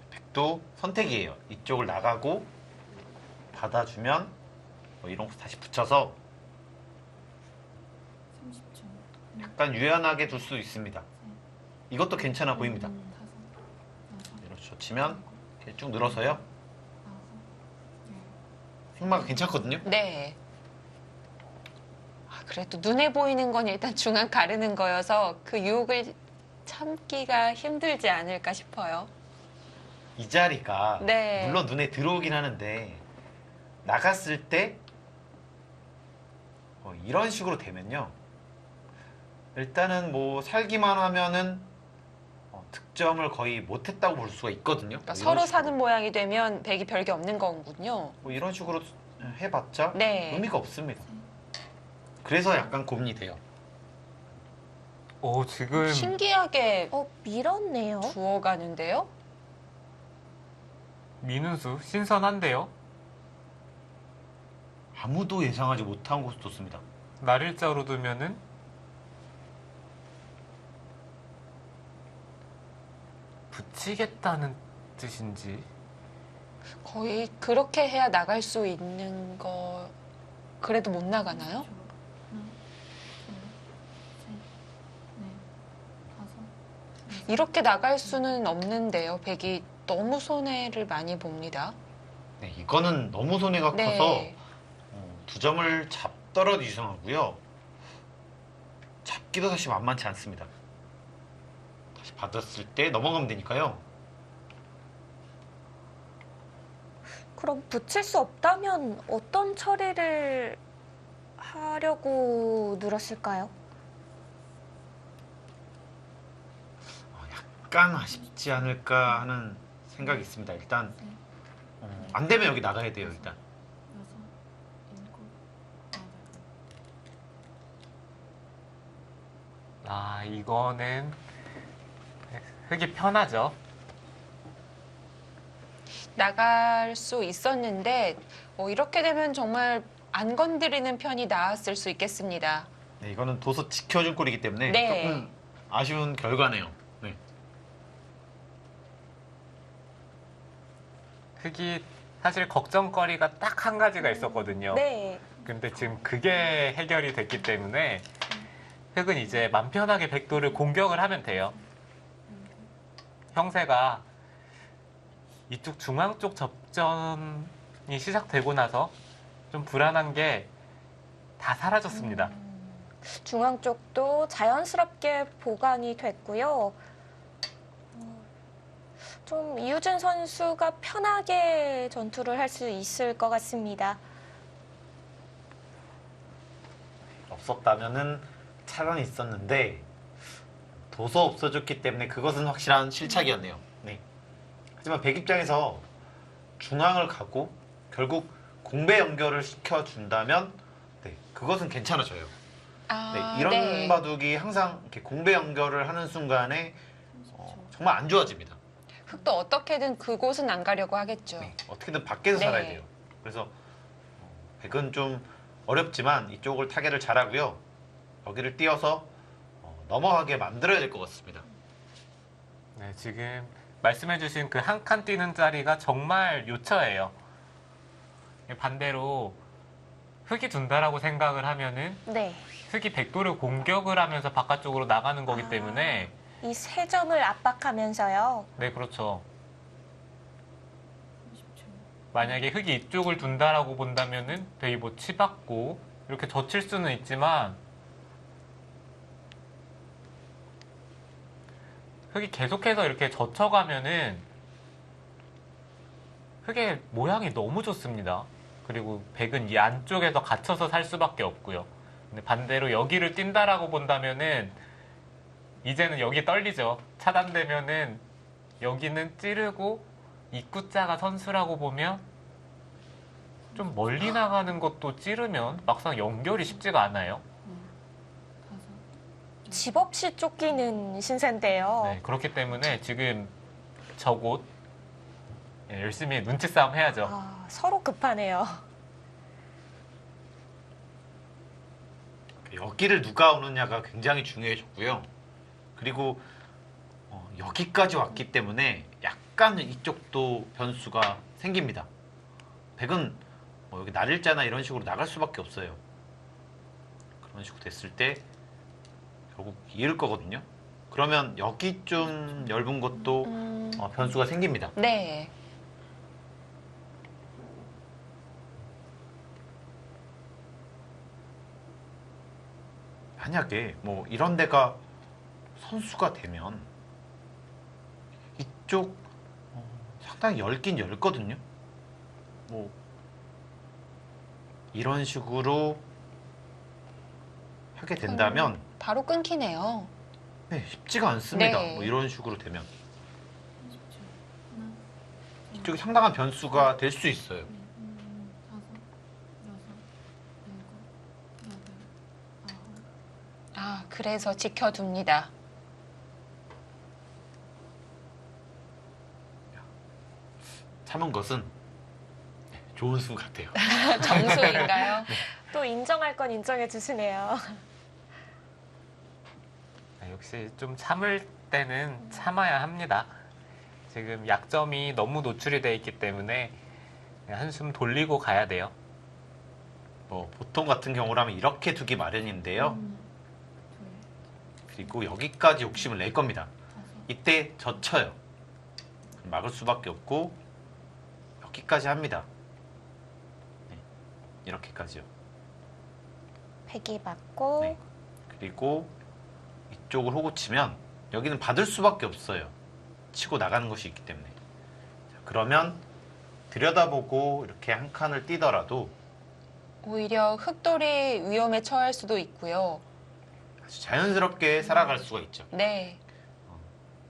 B: 백도 선택이에요. 이쪽을 나가고 받아주면 뭐 이런 거 다시 붙여서
E: 30초.
B: 약간 유연하게 둘 수 있습니다. 이것도 괜찮아 보입니다.
E: 다섯, 여섯,
B: 이렇게 치면 이렇게 쭉 늘어서요.
E: 아홉, 열.
B: 승마가 괜찮거든요.
A: 네. 아, 그래도 눈에 보이는 건 일단 중앙 가르는 거여서 그 유혹을 참기가 힘들지 않을까 싶어요.
B: 이 자리가
A: 네.
B: 물론 눈에 들어오긴 하는데 나갔을 때 이런 식으로 되면요. 일단은 뭐 살기만 하면은 득점을 거의 못했다고 볼 수가 있거든요.
A: 그러니까
B: 뭐 이런
A: 서로
B: 식으로.
A: 사는 모양이 되면 백이 별게 없는 거군요.
B: 뭐 이런 식으로 해봤자
A: 네.
B: 의미가 없습니다. 그래서 약간 고민이 돼요.
C: 오, 지금
A: 신기하게
D: 밀었네요.
A: 부어가는데요.
C: 민은수 신선한데요.
B: 아무도 예상하지 못한 곳을 뒀습니다.
C: 날일자로 두면은 붙이겠다는 뜻인지.
A: 거의 그렇게 해야 나갈 수 있는 거 그래도 못 나가나요?
E: 30초. 하나, 둘, 셋, 넷, 다섯,
A: 이렇게 나갈 수는 없는데요. 백이 너무 손해를 많이 봅니다.
B: 네, 이거는 너무 손해가 커서
A: 네.
B: 두 점을 잡더라도 이상하고요. 잡기도 사실 만만치 않습니다. 다시 받았을 때 넘어가면 되니까요.
D: 그럼 붙일 수 없다면 어떤 처리를 하려고 늘었을까요?
B: 약간 아쉽지 않을까 하는 생각이 있습니다. 일단 안 되면 여기 나가야 돼요. 일단
E: 여섯, 일곱, 여덟.
C: 아, 이거는 흙이 편하죠.
A: 나갈 수 있었는데 이렇게 되면 정말 안 건드리는 편이 나았을 수 있겠습니다.
B: 네, 이거는 도서 지켜준 꼴이기 때문에
A: 네.
B: 조금 아쉬운 결과네요. 네.
C: 흙이 사실 걱정거리가 딱 한 가지가 있었거든요.
D: 네.
C: 근데 지금 그게 해결이 됐기 때문에 흙은 이제 맘 편하게 백도를 공격을 하면 돼요. 형세가 이쪽 중앙 쪽 접전이 시작되고 나서 좀 불안한 게 다 사라졌습니다.
D: 중앙 쪽도 자연스럽게 보강이 됐고요. 좀 이우준 선수가 편하게 전투를 할 수 있을 것 같습니다.
B: 없었다면은 차단이 있었는데 도서 없어졌기 때문에 그것은 확실한 실착이었네요. 네. 하지만 백 입장에서 중앙을 가고 결국 공배 연결을 시켜준다면 네, 그것은 괜찮아져요. 네, 이런
A: 네.
B: 바둑이 항상 이렇게 공배 연결을 하는 순간에 정말 안 좋아집니다.
A: 흙도 어떻게든 그곳은 안 가려고 하겠죠.
B: 네, 어떻게든 밖에서
A: 네.
B: 살아야 돼요. 그래서 백은 좀 어렵지만 이쪽을 타개를 잘하고요. 여기를 띄어서 넘어가게 만들어야 될 것 같습니다.
C: 네, 지금 말씀해주신 그 한 칸 뛰는 자리가 정말 요처예요. 반대로 흙이 둔다라고 생각을 하면은
D: 네.
C: 흙이 백도를 공격을 하면서 바깥쪽으로 나가는 거기
D: 아.
C: 때문에
D: 이 세 점을 압박하면서요.
C: 네, 그렇죠.
E: 30초.
C: 만약에 흙이 이쪽을 둔다라고 본다면은 백이 뭐 치받고 이렇게 젖힐 수는 있지만 흙이 계속해서 이렇게 젖혀가면은 흙의 모양이 너무 좋습니다. 그리고 백은 이 안쪽에서 갇혀서 살 수밖에 없고요. 근데 반대로 여기를 뛴다라고 본다면은 이제는 여기 떨리죠. 차단되면은 여기는 찌르고 입구자가 선수라고 보면 좀 멀리 나가는 것도 찌르면 막상 연결이 쉽지가 않아요.
E: 다섯,
D: 집 없이 쫓기는 신세인데요.
C: 네, 그렇기 때문에 지금 저곳 열심히 눈치 싸움 해야죠.
D: 아, 서로 급하네요.
B: 여기를 누가 오느냐가 굉장히 중요해졌고요. 그리고 여기까지 왔기 때문에 약간 이쪽도 변수가 생깁니다. 백은 여기 날일자나 이런 식으로 나갈 수밖에 없어요. 그런 식으로 됐을 때 결국 이을 거거든요. 그러면 여기 좀 얇은 것도 변수가 생깁니다.
A: 네.
B: 만약에 뭐 이런 데가 선수가 되면 이쪽 상당히 얇긴 얇거든요. 뭐 이런 식으로 하게 된다면
A: 바로 끊기네요.
B: 네, 쉽지가 않습니다.
A: 네.
B: 뭐 이런 식으로 되면
E: 30초. 하나, 둘,
B: 이쪽이 상당한 변수가 될 수 있어요.
E: 넷, 다섯, 여섯, 일곱, 여덟, 아홉.
A: 아, 그래서 지켜둡니다.
B: 참은 것은 좋은 수 같아요.
A: 정수인가요?
D: 또 인정할 건 인정해 주시네요.
C: 역시 좀 참을 때는 참아야 합니다. 지금 약점이 너무 노출이 돼 있기 때문에 한숨 돌리고 가야 돼요.
B: 뭐 보통 같은 경우라면 이렇게 두기 마련인데요.
E: 둘,
B: 그리고 여기까지 욕심을 낼 겁니다.
E: 다섯,
B: 이때 젖혀요. 막을 수밖에 없고 여기까지 합니다. 네, 이렇게까지요.
D: 백이 맞고
B: 네. 그리고 이쪽을 호구 치면 여기는 받을 수밖에 없어요. 치고 나가는 것이 있기 때문에. 자, 그러면 들여다보고 이렇게 한 칸을 띄더라도
A: 오히려 흑돌이 위험에 처할 수도 있고요.
B: 아주 자연스럽게 살아갈 수가 있죠.
A: 네.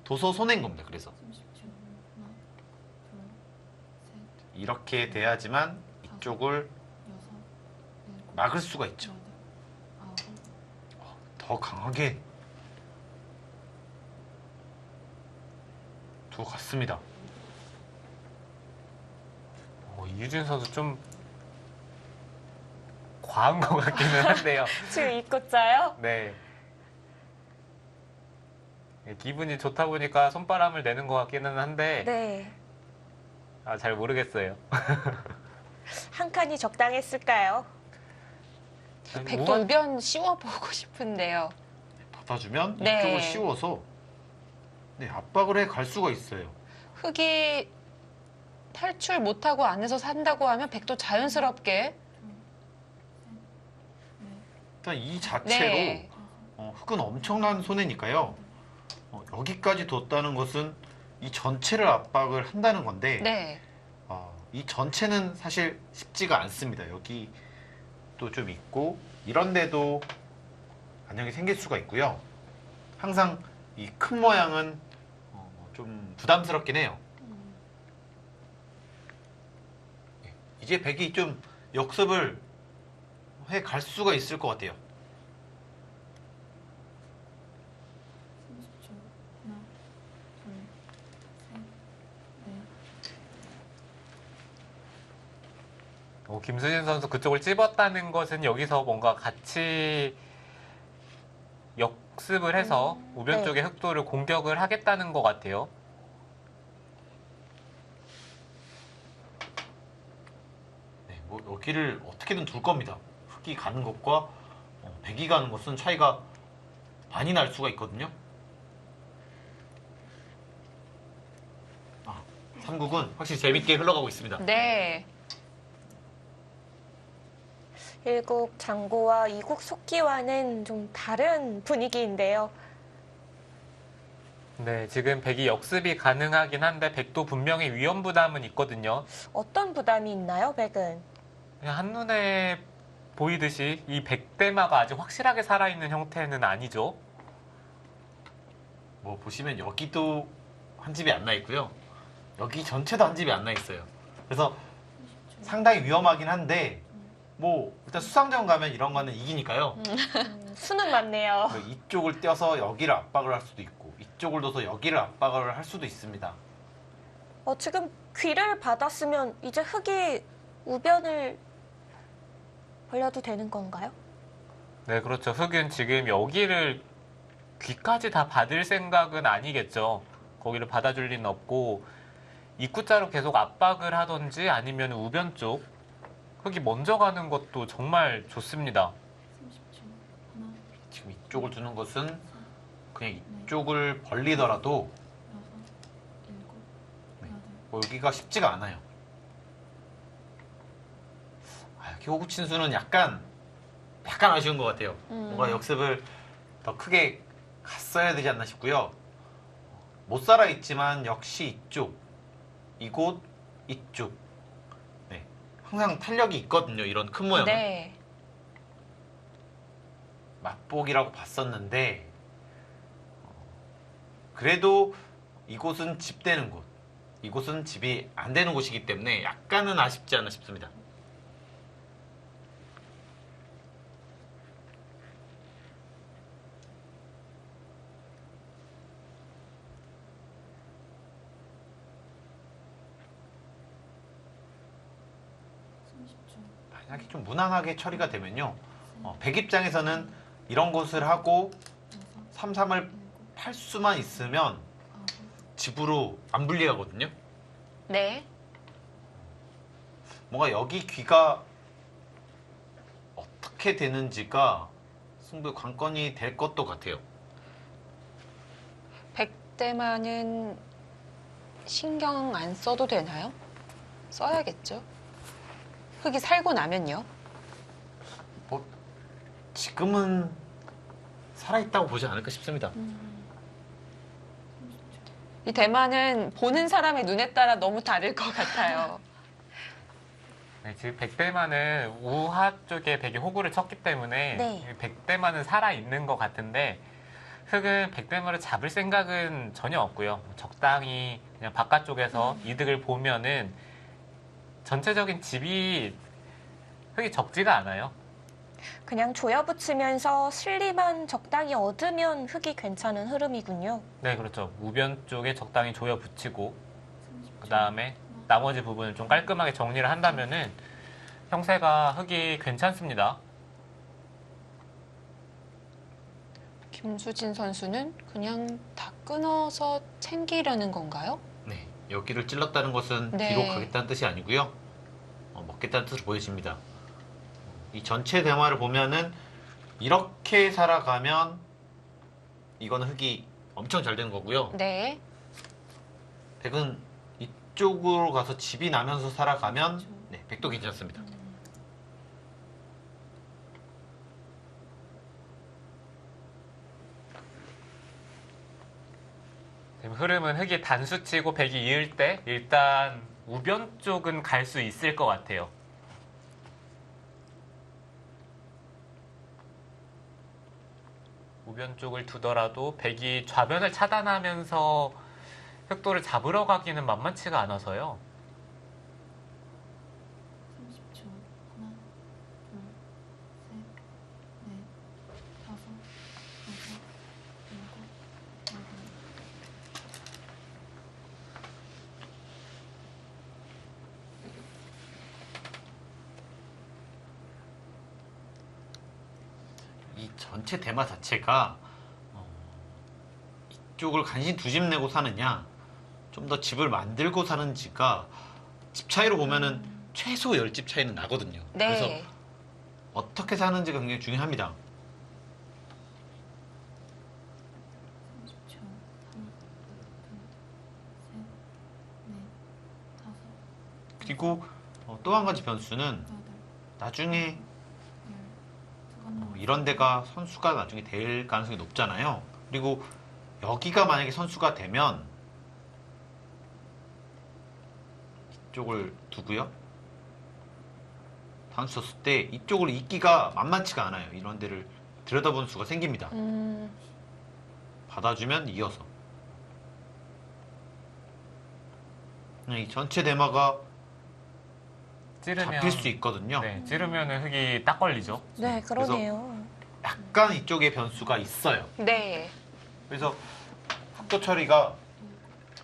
B: 도서 손해인 겁니다. 그래서
E: 30초. 하나, 둘, 셋,
B: 이렇게 돼야지만 이쪽을
E: 여섯, 일곱,
B: 막을 수가 있죠.
E: 여덟, 아홉.
B: 더 강하게 두고 갔습니다.
C: 이유진 선수 좀 과한 것 같기는 한데요.
D: 지금 입구자요?
C: 네. 기분이 좋다 보니까 손바람을 내는 것 같기는 한데
D: 네.
C: 잘 모르겠어요.
D: 한 칸이 적당했을까요?
A: 백도 우변 씌워보고 싶은데요.
B: 받아주면
A: 네.
B: 이쪽을 씌워서 네, 압박을 해 갈 수가 있어요.
A: 흑이 탈출 못하고 안에서 산다고 하면 백도 자연스럽게
B: 일단 이 자체로
A: 네.
B: 흑은 엄청난 손해니까요. 여기까지 뒀다는 것은 이 전체를 압박을 한다는 건데
A: 네.
B: 이 전체는 사실 쉽지가 않습니다. 여기 또 좀 있고 이런 데도 안녕이 생길 수가 있고요. 항상 이 큰 모양은 좀 부담스럽긴 해요. 이제 백이 좀 역습을 해 갈 수가 있을 것 같아요.
E: 30초. 하나, 둘, 셋, 넷.
C: 김수진 선수 그쪽을 찝었다는 것은 여기서 뭔가 같이 역습을 해서 우변
D: 네.
C: 쪽의 흑도를 공격을 하겠다는 것 같아요.
B: 네, 뭐 여기를 어떻게든 둘 겁니다. 흑이 가는 것과 백이 가는 것은 차이가 많이 날 수가 있거든요. 삼국은 확실히 재밌게 흘러가고 있습니다.
A: 네.
D: 일국 장고와 이국 속기와는 좀 다른 분위기인데요.
C: 네, 지금 백이 역습이 가능하긴 한데 백도 분명히 위험 부담은 있거든요.
D: 어떤 부담이 있나요, 백은?
C: 그냥 한눈에 보이듯이 이 백대마가 아주 확실하게 살아있는 형태는 아니죠.
B: 뭐 보시면 여기도 한 집이 안 나 있고요. 여기 전체도 한 집이 안 나 있어요. 그래서 상당히 위험하긴 한데 뭐 일단 수상전 가면 이런 거는 이기니까요.
D: 수능 맞네요.
B: 그 이쪽을 떼서 여기를 압박을 할 수도 있고 이쪽을 둬서 여기를 압박을 할 수도 있습니다.
D: 지금 귀를 받았으면 이제 흙이 우변을 벌려도 되는 건가요?
C: 네, 그렇죠. 흙은 지금 여기를 귀까지 다 받을 생각은 아니겠죠. 거기를 받아줄 리는 없고 입구자로 계속 압박을 하든지 아니면 우변 쪽 흙이 먼저 가는 것도 정말 좋습니다.
E: 30초. 하나,
B: 지금 이쪽을 두는 것은 그냥 이쪽을 벌리더라도
E: 여섯, 일곱,
B: 네.
E: 여덟.
B: 뭐 여기가 쉽지가 않아요. 여기 호구 친수는 약간 아쉬운 것 같아요. 뭔가 역습을 더 크게 갔어야 되지 않나 싶고요. 못 살아 있지만 역시 이곳, 이쪽. 네. 항상 탄력이 있거든요. 이런 큰 모양은.
A: 네.
B: 맛보기라고 봤었는데 그래도 이곳은 집 되는 곳, 이곳은 집이 안 되는 곳이기 때문에 약간은 아쉽지 않나 싶습니다. 만약에 좀 무난하게 처리가 되면요, 백 입장에서는 이런 곳을 하고 3-3을 팔 수만 있으면 집으로 안 불리하거든요.
A: 네.
B: 뭔가 여기 귀가 어떻게 되는지가 승부의 관건이 될 것도 같아요.
A: 백대만은 신경 안 써도 되나요? 써야겠죠. 흙이 살고 나면요.
B: 뭐 지금은 살아있다고 보지 않을까 싶습니다.
A: 이 대만은 보는 사람의 눈에 따라 너무 다를 것 같아요.
C: 네, 지금 백대만은 우하 쪽에 백이 호구를 쳤기 때문에
D: 네.
C: 백대만은 살아있는 것 같은데 흙은 백대만을 잡을 생각은 전혀 없고요. 적당히 그냥 바깥쪽에서 이득을 보면은 전체적인 집이 흙이 적지가 않아요.
D: 그냥 조여붙이면서 슬림만 적당히 얻으면 흙이 괜찮은 흐름이군요.
C: 네, 그렇죠. 우변 쪽에 적당히 조여 붙이고 그 다음에 나머지 부분을 좀 깔끔하게 정리를 한다면은 형세가 흙이 괜찮습니다.
A: 김수진 선수는 그냥 다 끊어서 챙기려는 건가요?
B: 네, 여기를 찔렀다는 것은
A: 네.
B: 뒤로 가겠다는 뜻이 아니고요. 먹겠다는 뜻으로 보여집니다. 이 전체 대화를 보면은 이렇게 살아가면 이거는 흙이 엄청 잘 되는 거고요.
A: 네.
B: 백은 이쪽으로 가서 집이 나면서 살아가면 네, 백도 괜찮습니다.
C: 지금 흐름은 흙이 단수치고 백이 이을 때 일단 우변 쪽은 갈 수 있을 것 같아요. 우변 쪽을 두더라도 백이 좌변을 차단하면서 흑도를 잡으러 가기는 만만치가 않아서요.
E: 30초. 하나, 둘, 셋, 넷, 다섯, 여섯, 일곱, 여덟.
B: 이 전체 대마 자체가 이쪽을 간신히 두 집 내고 사느냐, 좀 더 집을 만들고 사는지가 집 차이로 보면은 최소 10집 차이는 나거든요. 그래서
A: 네.
B: 어떻게 사는지가 굉장히 중요합니다.
E: 30초. 하나, 둘, 셋, 넷, 다섯,
B: 그리고 또 한 가지 변수는
E: 여덟,
B: 나중에
E: 열.
B: 이런 데가 선수가 나중에 될 가능성이 높잖아요. 그리고 여기가 만약에 선수가 되면 이쪽을 두고요. 단수 쳤을 때 이쪽으로 있기가 만만치가 않아요. 이런 데를 들여다보는 수가 생깁니다. 받아주면 이어서. 이 전체 대마가
C: 찌르면
B: 잡힐 수 있거든요.
C: 네, 찌르면은 흙이 딱 걸리죠.
D: 네, 그러네요.
B: 약간 이쪽에 변수가 있어요.
A: 네.
B: 그래서 속도 처리가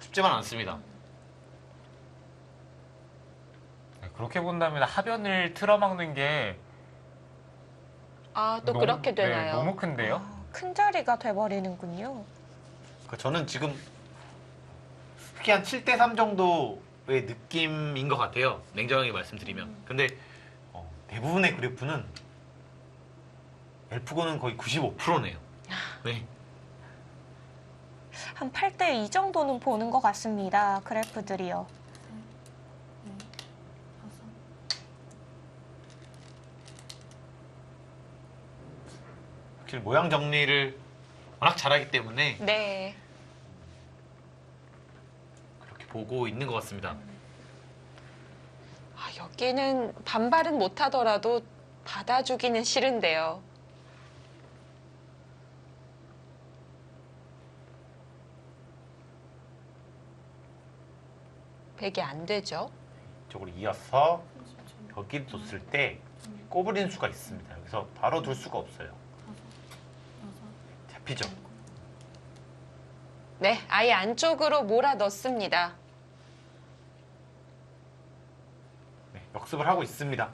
B: 쉽지만 않습니다.
C: 네, 그렇게 본다면 하변을 틀어막는 게
A: 아, 또
C: 너무-
A: 그렇게
C: 네,
A: 되나요?
C: 너무 큰데요.
D: 아, 큰 자리가 돼버리는군요.
B: 그러니까 저는 지금 특히 한 7대3 정도의 느낌인 것 같아요. 냉정하게 말씀드리면. 근데 대부분의 그래프는 엘프고는 거의 95%네요. 네.
D: 한 8대 2 정도는 보는 것 같습니다. 그래프들이요.
E: 넷, 다섯,
B: 확실히 모양 정리를 워낙 잘하기 때문에
A: 네.
B: 그렇게 보고 있는 것 같습니다.
A: 아, 여기는 반발은 못하더라도 받아주기는 싫은데요. 백이 안 되죠.
B: 이쪽으로 이어서 여기 뒀을 때 꼬부리는 수가 있습니다. 여기서 바로 둘 수가 없어요. 잡히죠.
A: 네, 아예 안쪽으로 몰아 넣습니다.
B: 네, 역습을 하고 있습니다.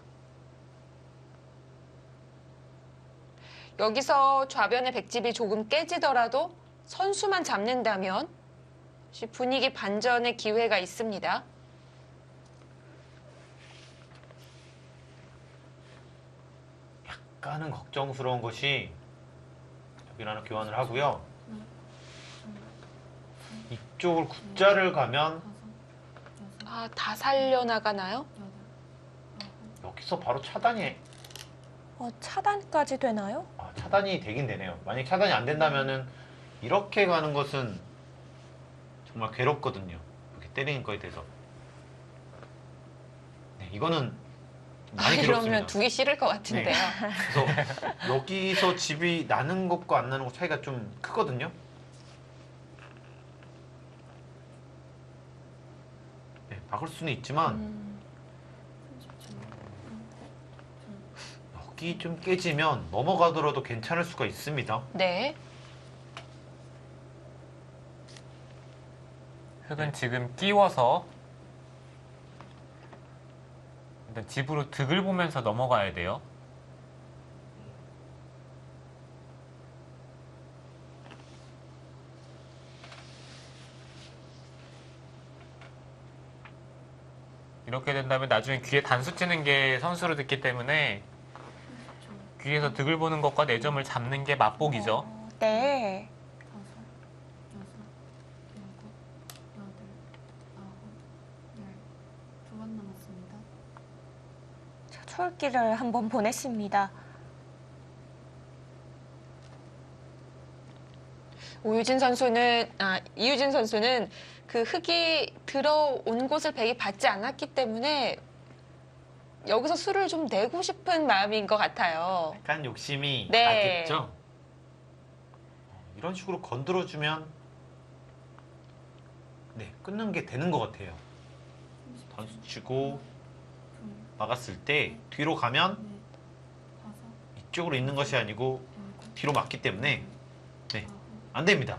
A: 여기서 좌변의 백집이 조금 깨지더라도 선수만 잡는다면 혹시 분위기 반전의 기회가 있습니다.
B: 약간은 걱정스러운 것이 여기를 하나 교환을 하고요. 이쪽을 국자를 가면
A: 아, 다 살려나가나요?
B: 여기서 바로 차단이
D: 차단까지 되나요?
B: 차단이 되긴 되네요. 만약 차단이 안 된다면은 이렇게 가는 것은 정말 괴롭거든요. 이렇게 때리는 거에 대해서. 네, 이거는 많이 괴롭습니다.
A: 이러면 두기 싫을 것 같은데요.
B: 그래서 여기서 집이 나는 것과 안 나는 것 차이가 좀 크거든요. 네, 막을 수는 있지만 여기 좀 깨지면 넘어가더라도 괜찮을 수가 있습니다.
A: 네.
C: 흙은 지금 끼워서 일단 집으로 득을 보면서 넘어가야 돼요. 이렇게 된다면 나중에 귀에 단수 치는 게 선수로 듣기 때문에 귀에서 득을 보는 것과 4점을 잡는 게 맛보기죠.
D: 네.
E: 다섯, 여섯, 일곱, 여덟, 아홉, 열. 두 번 남았습니다.
D: 자, 초읽기를 한번 보냈습니다.
A: 이유진 선수는 그 흙이 들어온 곳을 백이 받지 않았기 때문에 여기서 수를 좀 내고 싶은 마음인 것 같아요.
B: 약간 욕심이
A: 네.
B: 나겠죠? 이런 식으로 건드려주면 네, 끊는 게 되는 것 같아요. 단수 치고 막았을 때 뒤로 가면
E: 넷, 다섯,
B: 이쪽으로 있는 것이 아니고
E: 일곱,
B: 뒤로 맞기 때문에 네,
E: 아홉,
B: 안 됩니다.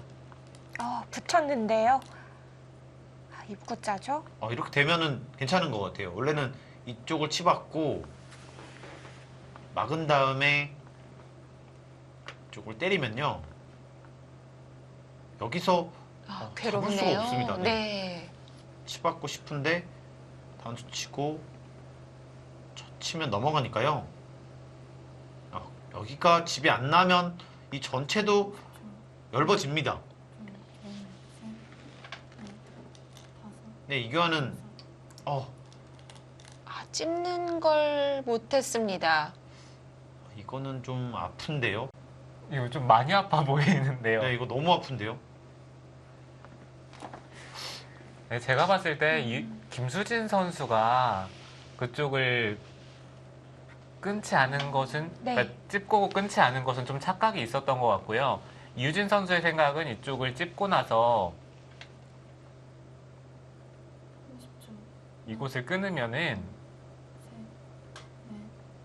D: 붙였는데요. 입구자죠?
B: 이렇게 되면은 괜찮은 것 같아요. 원래는 이쪽을 치받고 막은 다음에 이쪽을 때리면요. 여기서 잡을
A: 괴롭네요.
B: 수가 없습니다. 네.
A: 네.
B: 치받고 싶은데 단수 치고 치면 넘어가니까요. 여기가 집이 안 나면 이 전체도 넓어집니다. 네, 이 교환은
A: 찝는 걸 못했습니다.
B: 이거는 좀 아픈데요.
C: 이거 좀 많이 아파 보이는데요.
B: 네, 이거 너무 아픈데요.
C: 네, 제가 봤을 때 김수진 선수가 그쪽을 끊지 않은 것은
D: 네.
C: 그러니까 찝고 끊지 않은 것은 좀 착각이 있었던 것 같고요. 이유진 선수의 생각은 이쪽을 찝고 나서
E: 30초.
C: 이곳을 끊으면은
E: 셋,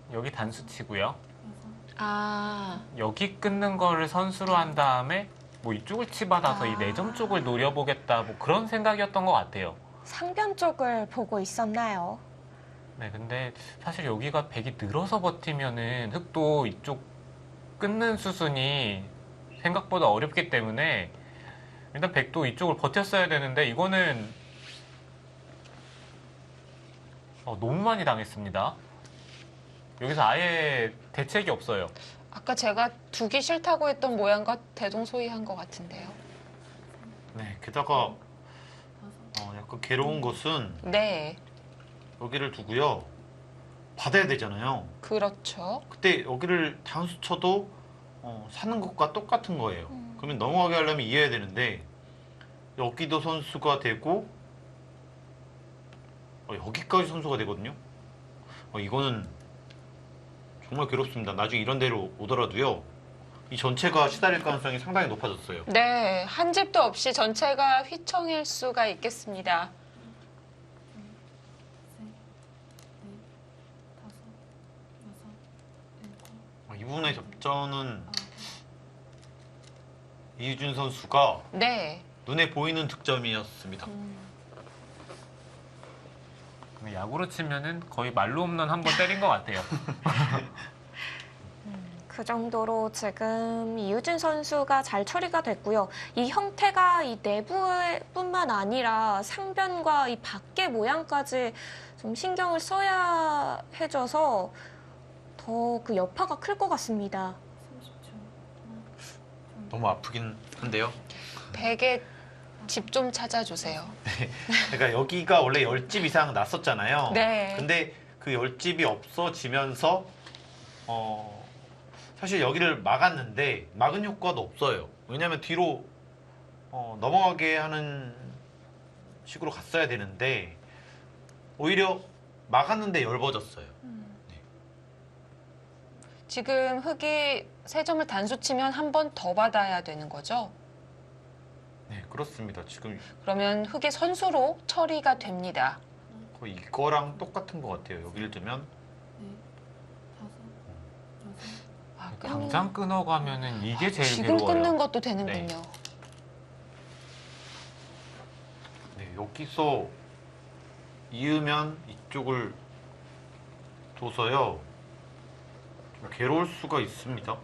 E: 넷,
C: 여기 단수 치고요.
E: 여섯.
G: 아,
C: 여기 끊는 거를 선수로 한 다음에 뭐 이쪽을 치받아서 이
D: 아.
C: 4점 쪽을 노려보겠다 뭐 그런 생각이었던 것 같아요.
D: 상변 쪽을 보고 있었나요?
C: 네, 근데 사실 여기가 백이 늘어서 버티면은 흑도 이쪽 끊는 수순이 생각보다 어렵기 때문에 일단 백도 이쪽을 버텼어야 되는데 이거는 너무 많이 당했습니다. 여기서 아예 대책이 없어요.
A: 아까 제가 두기 싫다고 했던 모양과 대동소이한 것 같은데요.
B: 네, 게다가 약간 괴로운 것은
A: 네,
B: 여기를 두고요. 받아야 되잖아요.
A: 그렇죠.
B: 그때 여기를 단수 쳐도 사는 것과 똑같은 거예요. 그러면 넘어가게 하려면 이해해야 되는데 여기도 선수가 되고 여기까지 선수가 되거든요. 이거는 정말 괴롭습니다. 나중에 이런 데로 오더라도요. 이 전체가 시달릴 가능성이 상당히 높아졌어요.
A: 네, 한 집도 없이 전체가 휘청일 수가 있겠습니다.
E: 셋, 넷, 다섯, 여섯, 일곱,
B: 이 부분의 접전은
E: 아홉.
B: 이유준 선수가
A: 네,
B: 눈에 보이는 득점이었습니다.
C: 야구로 치면은 거의 말로 홈런 한 번 때린 것 같아요.
D: 그 정도로 지금 이유진 선수가 잘 처리가 됐고요. 이 형태가 이 내부뿐만 아니라 상변과 이 밖의 모양까지 좀 신경을 써야 해줘서 더 그 여파가 클 것 같습니다.
E: 30초. 하나, 둘,
B: 너무 아프긴 한데요.
A: 백에 집 좀 찾아주세요.
B: 그러니까 여기가 원래 10집 이상 났었잖아요.
A: 네.
B: 근데 그 10집이 없어지면서 사실 여기를 막았는데 막은 효과도 없어요. 왜냐면 뒤로 넘어가게 하는 식으로 갔어야 되는데 오히려 막았는데 엷어졌어요.
A: 지금 흑이 3점을 단수 치면 한 번 더 받아야 되는 거죠?
B: 네, 그렇습니다. 지금
A: 그러면 흑이 선수로 처리가 됩니다.
B: 거의 이거랑 똑같은 것 같아요. 여기를 두면
E: 넷, 다섯, 여섯.
A: 아,
C: 당장 끊어가면은 이게 제일
A: 지금
C: 괴로워요.
A: 끊는 것도 되는군요.
B: 네, 여기서 이으면 이쪽을 둬서요. 좀 괴로울 수가 있습니다.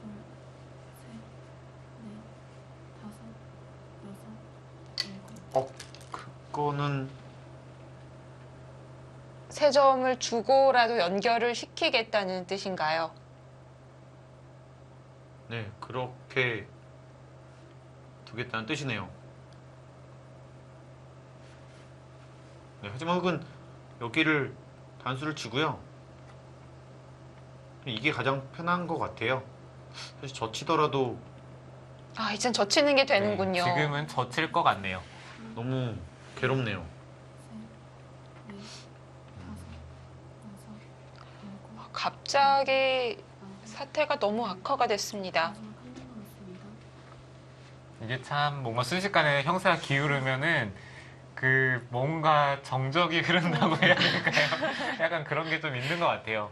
E: 하나, 둘, 셋, 넷, 다섯, 여섯, 일곱.
B: 그거는
A: 3점을 주고라도 연결을 시키겠다는 뜻인가요?
B: 네, 그렇게 두겠다는 뜻이네요. 네, 하지만 흑은 여기를 단수를 치고요. 이게 가장 편한 것 같아요. 사실 젖히더라도
A: 아, 이젠 젖히는 게 되는군요.
C: 네, 지금은 젖힐 것 같네요.
B: 너무 괴롭네요.
E: 셋, 넷, 다섯, 여섯, 일곱.
A: 갑자기 사태가 너무 악화가 됐습니다.
E: 마지막 한 번 남았습니다.
C: 이게 참 뭔가 순식간에 형사가 기울으면은 그 뭔가 정적이 흐른다고 해야 될까요? 약간 그런 게 좀 있는 것 같아요.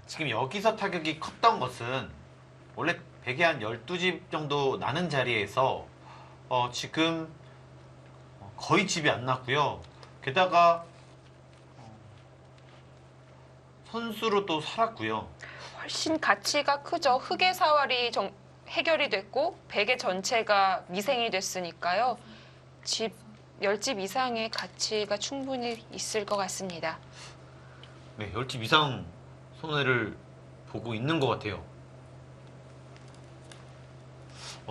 B: 지금 여기서 타격이 컸던 것은 원래 100에 한 12집 정도 나는 자리에서 지금 거의 집이 안 났고요. 게다가 선수로 또 살았고요.
A: 훨씬 가치가 크죠. 흑의 사활이 해결이 됐고 백의 전체가 미생이 됐으니까요. 집 10집 이상의 가치가 충분히 있을 것 같습니다.
B: 네, 10집 이상 손해를 보고 있는 것 같아요.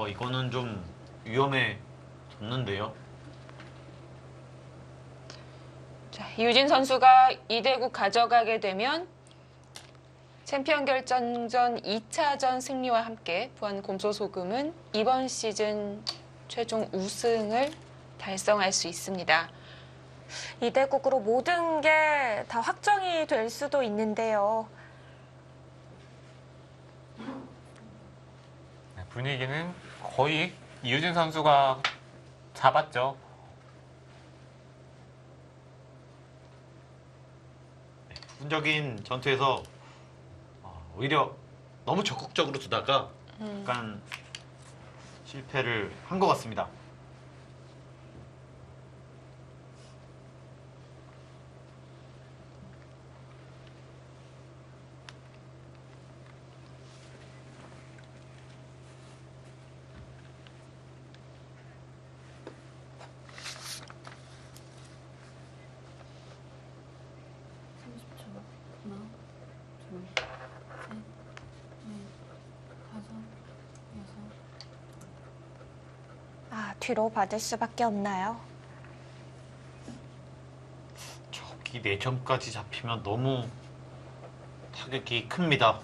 B: 이거는 좀 위험해졌는데요.
A: 자, 이유진 선수가 2대9 가져가게 되면 챔피언 결정전 2차전 승리와 함께 부안 곰소소금은 이번 시즌 최종 우승을 달성할 수 있습니다.
D: 2대 국으로 모든 게 다 확정이 될 수도 있는데요.
C: 네, 분위기는 거의 이유진 선수가 잡았죠.
B: 부분적인 전투에서 오히려 너무 적극적으로 두다가 약간 실패를 한 것 같습니다.
E: 하나, 둘, 셋, 넷, 다섯, 여섯.
D: 아, 뒤로 받을 수밖에 없나요?
B: 저기 4점까지 잡히면 너무 타격이 큽니다.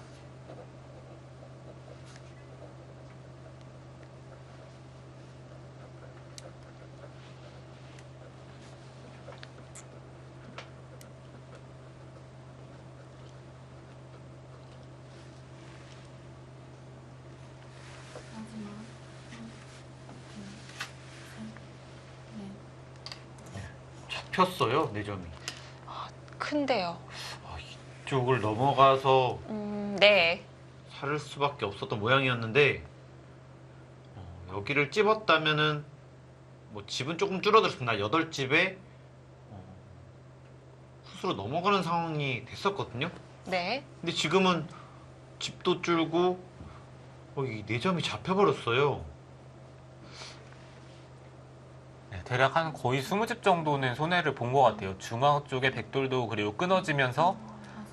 E: 마지막 하나, 둘, 셋, 넷.
B: 잡혔어요, 4점이.
A: 큰데요.
B: 이쪽을 넘어가서
A: 네.
B: 살을 수밖에 없었던 모양이었는데 여기를 찝었다면은 뭐 집은 조금 줄어들었습니다. 8집에 후수로 넘어가는 상황이 됐었거든요.
A: 네.
B: 근데 지금은 집도 줄고 이 4점이 잡혀버렸어요.
C: 네, 대략 한 거의 20집 정도는 손해를 본 것 같아요. 중앙 쪽에 백돌도 그리고 끊어지면서
E: 다섯,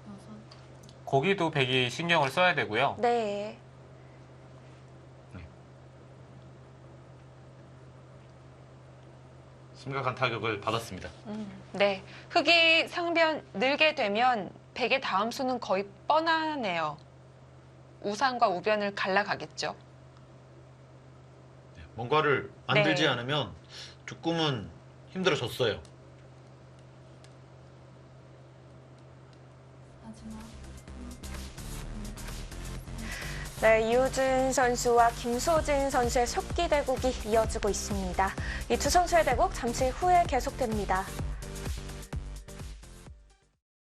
E: 여섯.
C: 거기도 백이 신경을 써야 되고요.
D: 네.
B: 심각한 타격을 받았습니다.
A: 네. 흑이 상변 늘게 되면 백의 다음 수는 거의 뻔하네요. 우상과 우변을 갈라가겠죠.
B: 뭔가를 만들지
A: 네.
B: 않으면 조금은 힘들어졌어요.
E: 마지막
D: 네, 이우진 선수와 김소진 선수의 속기 대국이 이어지고 있습니다. 이 두 선수의 대국 잠시 후에 계속됩니다.